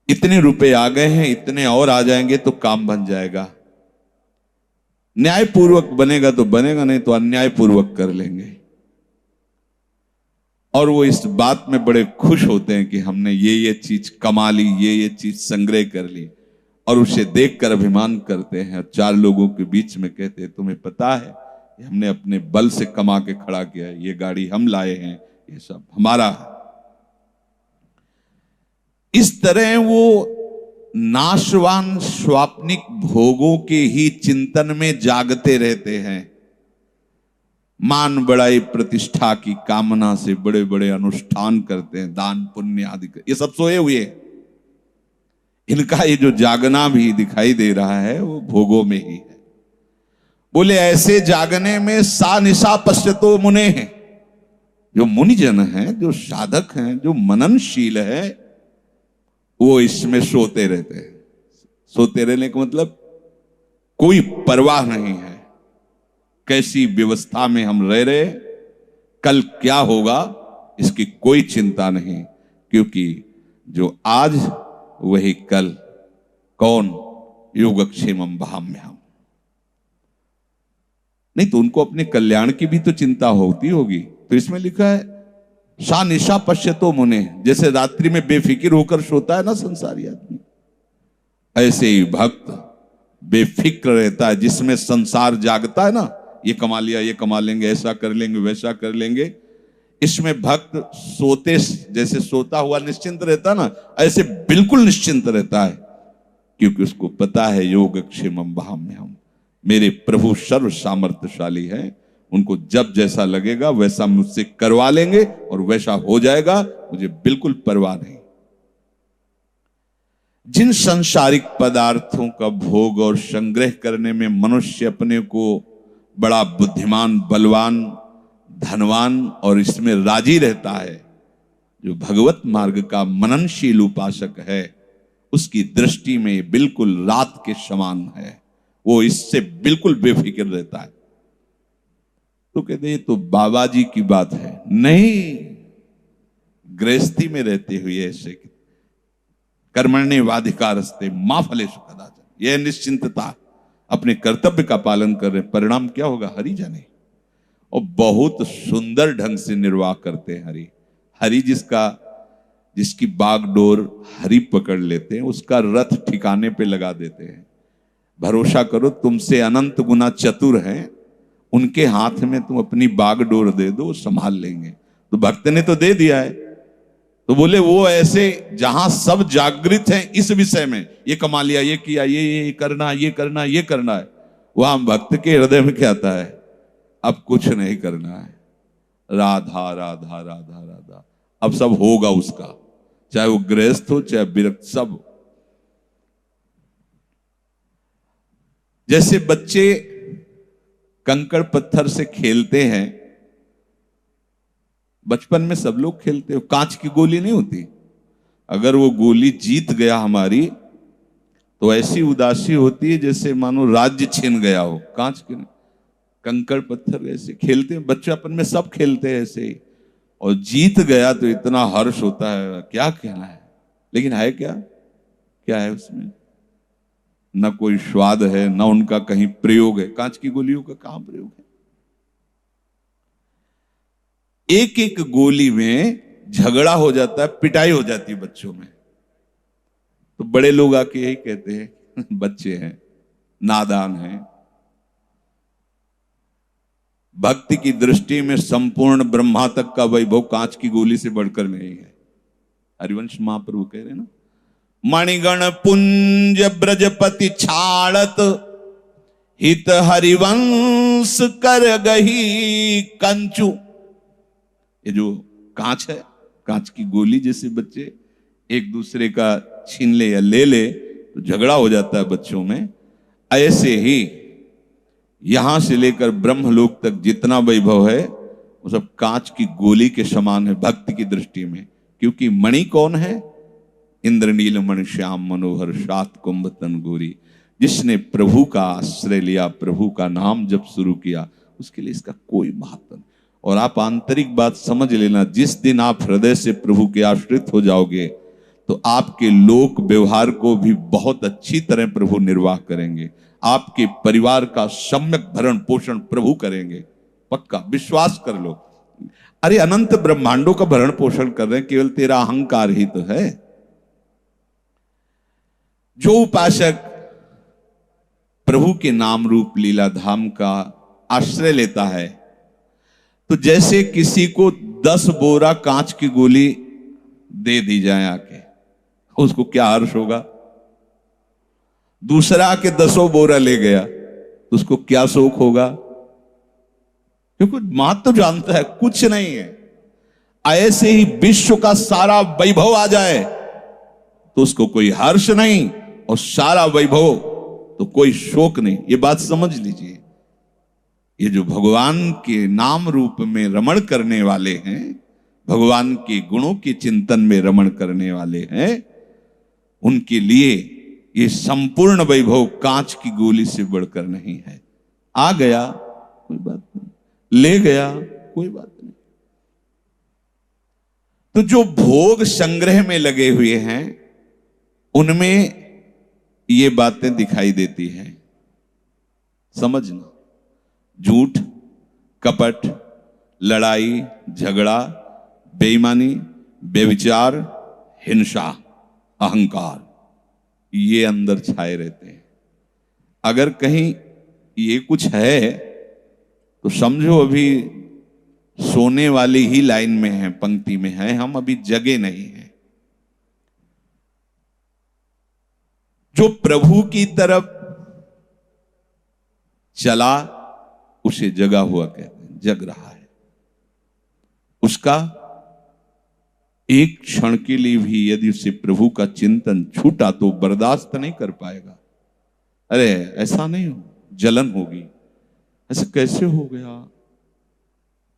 Speaker 1: इतने रुपए आ गए हैं, इतने और आ जाएंगे तो काम बन जाएगा। न्यायपूर्वक बनेगा तो बनेगा, नहीं तो अन्यायपूर्वक कर लेंगे। और वो इस बात में बड़े खुश होते हैं कि हमने ये चीज कमा ली, ये चीज संग्रह कर ली, और उसे देखकर अभिमान करते हैं। चार लोगों के बीच में कहते हैं, तुम्हें पता है हमने अपने बल से कमा के खड़ा किया है, ये गाड़ी हम लाए हैं, ये सब हमारा है। इस तरह वो नाशवान स्वाप्निक भोगों के ही चिंतन में जागते रहते हैं। मान बढ़ाई प्रतिष्ठा की कामना से बड़े बड़े अनुष्ठान करते हैं, दान पुण्य आदि। ये सब सोए हुए। इनका ये जो जागना भी दिखाई दे रहा है वो भोगों में ही है। बोले ऐसे जागने में सा निशा पश्यतो मुने हैं। जो मुनिजन हैं, जो साधक हैं, जो मननशील है, वो इसमें सोते रहते हैं। सोते रहने का मतलब कोई परवाह नहीं है कैसी व्यवस्था में हम रह रहे, कल क्या होगा इसकी कोई चिंता नहीं, क्योंकि जो आज वही कल। कौन? योगक्षेमम वहाम्यहम्। नहीं तो उनको अपने कल्याण की भी तो चिंता होती होगी। तो इसमें लिखा है सा निशा पश्यतो मुने, जैसे रात्रि में बेफिक्र होकर सोता है ना संसारी आदमी, ऐसे ही भक्त बेफिक्र रहता है। जिसमें संसार जागता है ना, ये कमा लिया, ये कमा लेंगे, ऐसा कर लेंगे, वैसा कर लेंगे, इसमें भक्त सोते जैसे सोता हुआ निश्चिंत रहता ना, ऐसे बिल्कुल निश्चिंत रहता है, क्योंकि उसको पता है योगक्षेमम वहाम्यहम्। मेरे प्रभु सर्व सामर्थ्यशाली है, उनको जब जैसा लगेगा वैसा मुझसे करवा लेंगे और वैसा हो जाएगा, मुझे बिल्कुल परवाह नहीं। जिन सांसारिक पदार्थों का भोग और संग्रह करने में मनुष्य अपने को बड़ा बुद्धिमान, बलवान, धनवान और इसमें राजी रहता है, जो भगवत मार्ग का मननशील उपासक है उसकी दृष्टि में बिल्कुल रात के समान है। वो इससे बिल्कुल बेफिक्र रहता है। तो कहते तो बाबा जी की बात है, नहीं, गृहस्थी में रहते हुए ऐसे कर्मण्येवाधिकारस्ते मा फलेषु कदाचन, यह निश्चिंतता, अपने कर्तव्य का पालन कर रहे, परिणाम क्या होगा हरि जाने। और बहुत सुंदर ढंग से निर्वाह करते हैं हरि। हरि जिसकी बागडोर हरि पकड़ लेते हैं, उसका रथ ठिकाने पे लगा देते हैं। भरोसा करो, तुमसे अनंत गुना चतुर हैं, उनके हाथ में तुम अपनी बागडोर दे दो, संभाल लेंगे। तो भक्त ने तो दे दिया है, तो बोले वो ऐसे जहां सब जागृत हैं इस विषय में, ये कमा लिया, ये किया, ये करना, ये करना, ये करना है, वहां भक्त के हृदय में क्या आता है, अब कुछ नहीं करना है, राधा राधा राधा राधा, अब सब होगा उसका, चाहे वो गृहस्थ हो चाहे विरक्त, सब। जैसे बच्चे कंकड़ पत्थर से खेलते हैं, बचपन में सब लोग खेलते हो, कांच की गोली नहीं होती, अगर वो गोली जीत गया हमारी तो ऐसी उदासी होती है जैसे मानो राज्य छीन गया हो। कांच के कंकड़ पत्थर ऐसे खेलते हैं, बचपन में सब खेलते हैं ऐसे ही, और जीत गया तो इतना हर्ष होता है, क्या कहना है। लेकिन है क्या है उसमें, न कोई स्वाद है, न उनका कहीं प्रयोग है। कांच की गोलियों का कहां प्रयोग है। एक एक गोली में झगड़ा हो जाता है, पिटाई हो जाती है बच्चों में। तो बड़े लोग आके यही कहते हैं बच्चे हैं, नादान हैं। भक्ति की दृष्टि में संपूर्ण ब्रह्मा तक का वैभव कांच की गोली से बढ़कर नहीं है। हरिवंश महाप्रभु कह रहे हैं ना, मणिगण पुंज ब्रजपति छाड़त, हित हरिवंश कर गही कंचु। ये जो कांच है, कांच की गोली जैसे बच्चे एक दूसरे का छीन ले या ले ले तो झगड़ा हो जाता है बच्चों में, ऐसे ही यहां से लेकर ब्रह्मलोक तक जितना वैभव है वो सब कांच की गोली के समान है भक्ति की दृष्टि में। क्योंकि मणि कौन है, इंद्रनील मणि श्याम मनोहर सात कुंभ तन गोरी। जिसने प्रभु का आश्रय लिया, प्रभु का नाम जब शुरू किया, उसके लिए इसका कोई महत्व नहीं। और आप आंतरिक बात समझ लेना, जिस दिन आप हृदय से प्रभु के आश्रित हो जाओगे तो आपके लोक व्यवहार को भी बहुत अच्छी तरह प्रभु निर्वाह करेंगे। आपके परिवार का सम्यक भरण पोषण प्रभु करेंगे, पक्का विश्वास कर लो। अरे अनंत ब्रह्मांडों का भरण पोषण कर रहे हैं, केवल तेरा अहंकार ही तो है। जो उपासक प्रभु के नाम रूप लीला धाम का आश्रय लेता है, तो जैसे किसी को 10 बोरा कांच की गोली दे दी जाए आके, उसको क्या हर्ष होगा। दूसरा आके 10 बोरा ले गया तो उसको क्या शोक होगा, क्योंकि मां तो जानता है कुछ नहीं है। ऐसे ही विश्व का सारा वैभव आ जाए तो उसको कोई हर्ष नहीं, और सारा वैभव तो कोई शोक नहीं। ये बात समझ लीजिए। ये जो भगवान के नाम रूप में रमण करने वाले हैं, भगवान के गुणों के चिंतन में रमण करने वाले हैं, उनके लिए ये संपूर्ण वैभव कांच की गोली से बढ़कर नहीं है। आ गया कोई बात नहीं, ले गया कोई बात नहीं। तो जो भोग संग्रह में लगे हुए हैं उनमें ये बातें दिखाई देती हैं। समझना, झूठ, कपट, लड़ाई झगड़ा, बेईमानी, व्यभिचार, हिंसा, अहंकार, ये अंदर छाए रहते हैं। अगर कहीं ये कुछ है तो समझो अभी सोने वाली ही लाइन में है, पंक्ति में है, हम अभी जगे नहीं हैं। जो प्रभु की तरफ चला उसे जगा हुआ कहते हैं। जग रहा है, उसका एक क्षण के लिए भी यदि उसे प्रभु का चिंतन छूटा तो बर्दाश्त नहीं कर पाएगा। अरे ऐसा नहीं हो, जलन होगी, ऐसे कैसे हो गया,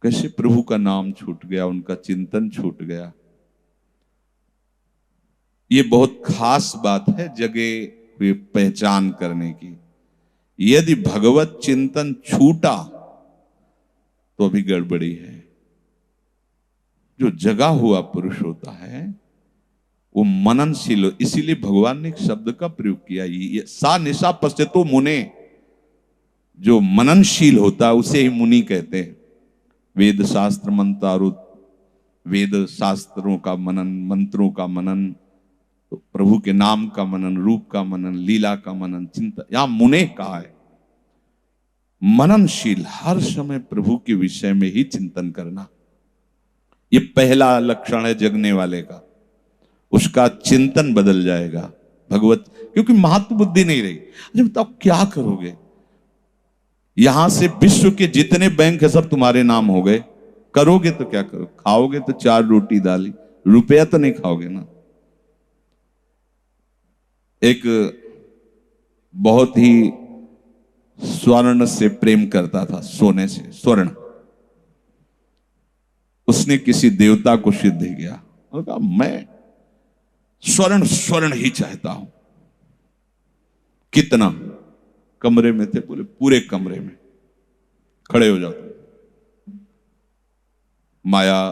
Speaker 1: कैसे प्रभु का नाम छूट गया, उनका चिंतन छूट गया। ये बहुत खास बात है जगे हुए पहचान करने की। यदि भगवत चिंतन छूटा तो अभी गड़बड़ी है। जो जगा हुआ पुरुष होता है वो मननशील, इसीलिए भगवान ने एक शब्द का प्रयोग किया, ये सा निशा पश्यतो मुने। जो मननशील होता है उसे ही मुनि कहते हैं। वेद शास्त्र मंत्रारुत, वेद शास्त्रों का मनन, मंत्रों का मनन, तो प्रभु के नाम का मनन, रूप का मनन, लीला का मनन, चिंतन, यहां मुने कहा है। मननशील, हर समय प्रभु के विषय में ही चिंतन करना, ये पहला लक्षण है जगने वाले का। उसका चिंतन बदल जाएगा भगवत, क्योंकि महत्व बुद्धि नहीं रही। अच्छा बताओ क्या करोगे, यहां से विश्व के जितने बैंक है सब तुम्हारे नाम हो गए, करोगे तो क्या करो, खाओगे तो 4 रोटी दाली, रुपया तो नहीं खाओगे ना। एक बहुत ही स्वर्ण से प्रेम करता था, सोने से, स्वर्ण। उसने किसी देवता को सिद्ध किया और कहा मैं स्वर्ण स्वर्ण ही चाहता हूं। कितना? कमरे में थे, बोले पूरे कमरे में, खड़े हो जाओ। माया,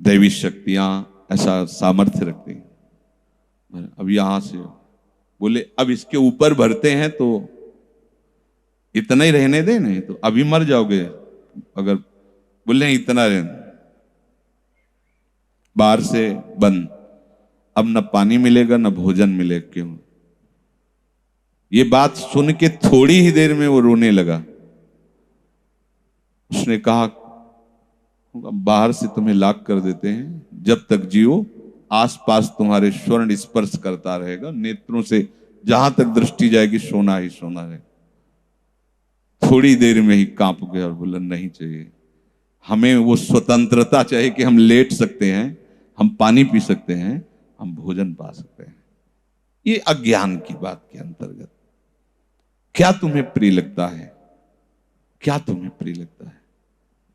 Speaker 1: दैवी शक्तियां ऐसा सामर्थ्य रखती हैं। अब यहां से बोले अब इसके ऊपर भरते हैं तो इतना ही रहने दे, नहीं तो अभी मर जाओगे अगर। बोले इतना रहने, बाहर से बंद, अब न पानी मिलेगा न भोजन मिलेगा। क्यों? ये बात सुन के थोड़ी ही देर में वो रोने लगा। उसने कहा बाहर से तुम्हें लाक कर देते हैं, जब तक जियो आसपास तुम्हारे स्वर्ण स्पर्श करता रहेगा, नेत्रों से जहां तक दृष्टि जाएगी सोना ही सोना रहेगा। थोड़ी देर में ही कांप गया और बोला नहीं चाहिए, हमें वो स्वतंत्रता चाहिए कि हम लेट सकते हैं, हम पानी पी सकते हैं, हम भोजन पा सकते हैं। ये अज्ञान की बात के अंतर्गत। क्या तुम्हें प्रिय लगता है? क्या तुम्हें प्रिय लगता है?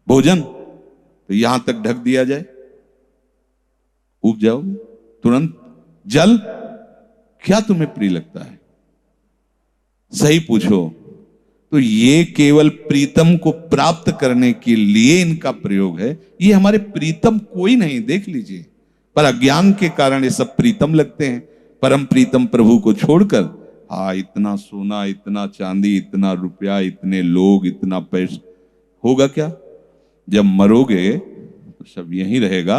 Speaker 1: भोजन तो यहां तक ढक दिया जाए, उग जाओ तुरंत। जल, क्या तुम्हें प्रिय लगता है? सही पूछो तो ये केवल प्रीतम को प्राप्त करने के लिए इनका प्रयोग है। ये हमारे प्रीतम कोई नहीं, देख लीजिए। पर अज्ञान के कारण ये सब प्रीतम लगते हैं। परम प्रीतम प्रभु को छोड़कर हाँ इतना सोना, इतना चांदी, इतना रुपया, इतने लोग, इतना पैसा, होगा क्या? जब मरोगे तो सब यहीं रहेगा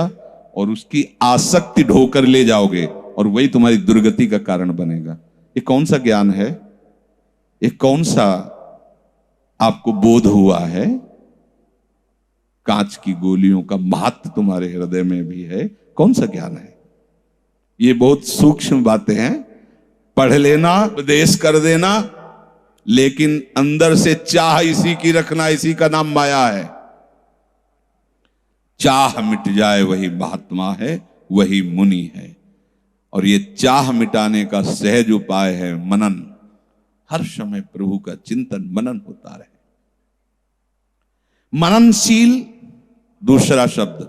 Speaker 1: और उसकी आसक्ति ढोकर ले जाओगे और वही तुम्हारी दुर्गति का कारण बनेगा। ये कौन सा ज्ञान है? ये कौन सा आपको बोध हुआ है? कांच की गोलियों का महत्व तुम्हारे हृदय में भी है, कौन सा ज्ञान है? ये बहुत सूक्ष्म बातें हैं। पढ़ लेना, उपदेश कर देना, लेकिन अंदर से चाह इसी की रखना, इसी का नाम माया है। चाह मिट जाए वही महात्मा है, वही मुनि है। और ये चाह मिटाने का सहज उपाय है मनन। हर समय प्रभु का चिंतन मनन होता रहे। मननशील दूसरा शब्द,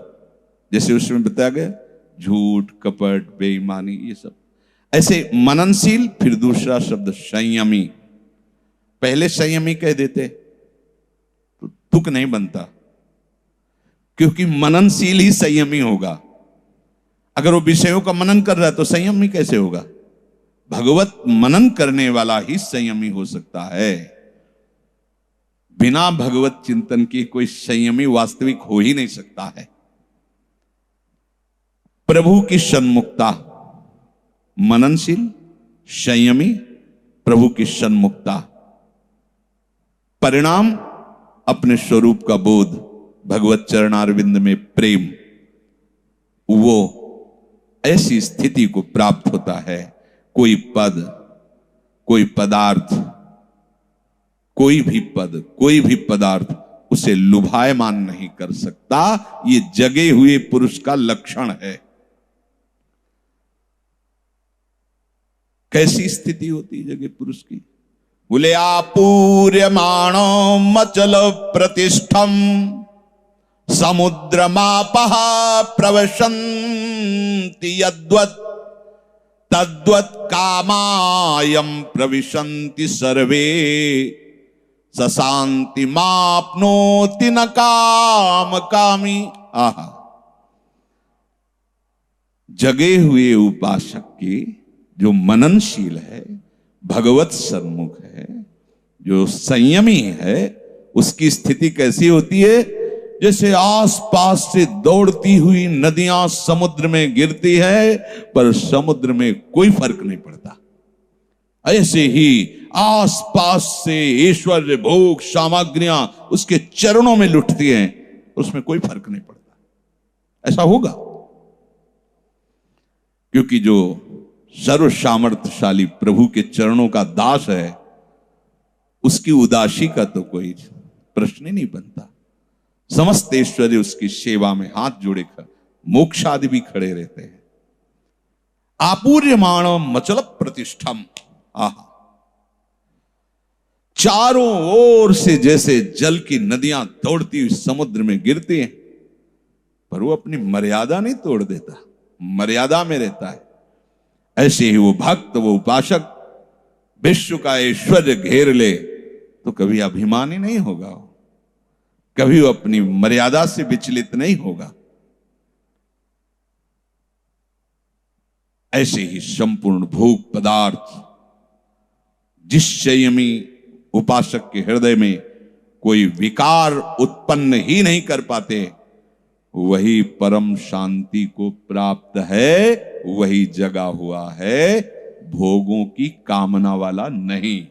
Speaker 1: जैसे उसमें बताया गया झूठ, कपट, बेईमानी, ये सब ऐसे मननशील। फिर दूसरा शब्द संयमी। पहले संयमी कह देते तो तुक नहीं बनता, क्योंकि मननशील ही संयमी होगा। अगर वो विषयों का मनन कर रहा है तो संयमी कैसे होगा? भगवत मनन करने वाला ही संयमी हो सकता है। बिना भगवत चिंतन के कोई संयमी वास्तविक हो ही नहीं सकता है। प्रभु की सन्मुखता, मननशील, संयमी, प्रभु की सन्मुखता। परिणाम अपने स्वरूप का बोध, भगवत चरणारविंद में प्रेम। वो ऐसी स्थिति को प्राप्त होता है। कोई पद, कोई पदार्थ, कोई भी पद, कोई भी पदार्थ उसे लुभायमान नहीं कर सकता। ये जगे हुए पुरुष का लक्षण है। कैसी स्थिति होती है जगे पुरुष की? बोले आपूर्यमाणो मचल प्रतिष्ठम समुद्रमापः प्रवशन्ति यद्वत् तद्वत् कामायं प्रविशन्ति सर्वे सशांति माप्नोति न काम कामी। आहा, जगे हुए उपासक की जो मननशील है, भगवत सन्मुख है, जो संयमी है, उसकी स्थिति कैसी होती है? जैसे आसपास से दौड़ती हुई नदियां समुद्र में गिरती है पर समुद्र में कोई फर्क नहीं पड़ता, ऐसे ही आसपास से ऐश्वर्य भोग सामग्रियां उसके चरणों में लुटती हैं, उसमें कोई फर्क नहीं पड़ता। ऐसा होगा क्योंकि जो सर्व सामर्थ्यशाली प्रभु के चरणों का दास है, उसकी उदासी का तो कोई प्रश्न ही नहीं बनता। समस्त ऐश्वर्य उसकी सेवा में हाथ जोड़े कर मोक्षादि भी खड़े रहते हैं। आपूर्यमाण मचल प्रतिष्ठम। आहा, चारों ओर से जैसे जल की नदियां दौड़ती हुई समुद्र में गिरती हैं, पर वो अपनी मर्यादा नहीं तोड़ देता, मर्यादा में रहता है। ऐसे ही वो भक्त, वो उपासक विश्व का ऐश्वर्य घेर ले तो कभी अभिमानी नहीं होगा, कभी वो अपनी मर्यादा से विचलित नहीं होगा। ऐसे ही संपूर्ण भोग पदार्थ जिस संयमी उपासक के हृदय में कोई विकार उत्पन्न ही नहीं कर पाते, वही परम शांति को प्राप्त है, वही जगा हुआ है, भोगों की कामना वाला नहीं।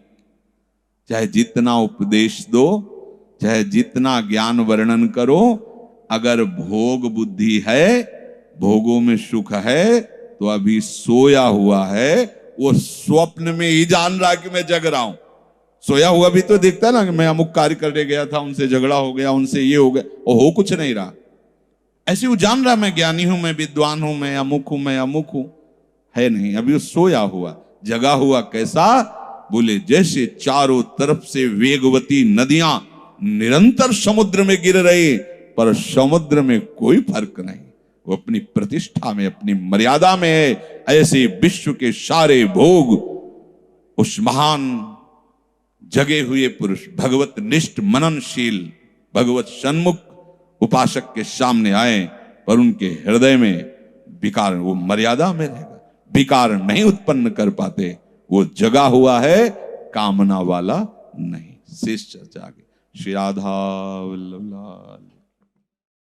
Speaker 1: चाहे जितना उपदेश दो, चाहे जितना ज्ञान वर्णन करो, अगर भोग बुद्धि है, भोगों में सुख है, तो अभी सोया हुआ है, वो स्वप्न में ही जान रहा कि मैं जग रहा हूं। सोया हुआ भी तो देखता है ना कि मैं अमुक कार्य करने गया था, उनसे झगड़ा हो गया, उनसे ये हो गया, और हो कुछ नहीं रहा। ऐसे वो जान रहा मैं ज्ञानी हूं, मैं विद्वान हूं, मैं अमुक हूं, मैं अमुक हूं, है नहीं। अभी वो सोया हुआ, जगा हुआ कैसा? बोले जैसे चारों तरफ से वेगवती नदियां निरंतर समुद्र में गिर रही, पर समुद्र में कोई फर्क नहीं, वो अपनी प्रतिष्ठा में, अपनी मर्यादा में है। ऐसे विश्व के सारे भोग उस महान जगे हुए पुरुष, भगवत निष्ठ मननशील, भगवत सन्मुख उपासक के सामने आए, पर उनके हृदय में विकार, वो मर्यादा में रहेगा, विकार नहीं उत्पन्न कर पाते, वो जगा हुआ है, कामना वाला नहीं। शेष चर्चा आगे। श्री राधा वल्लभ लाल।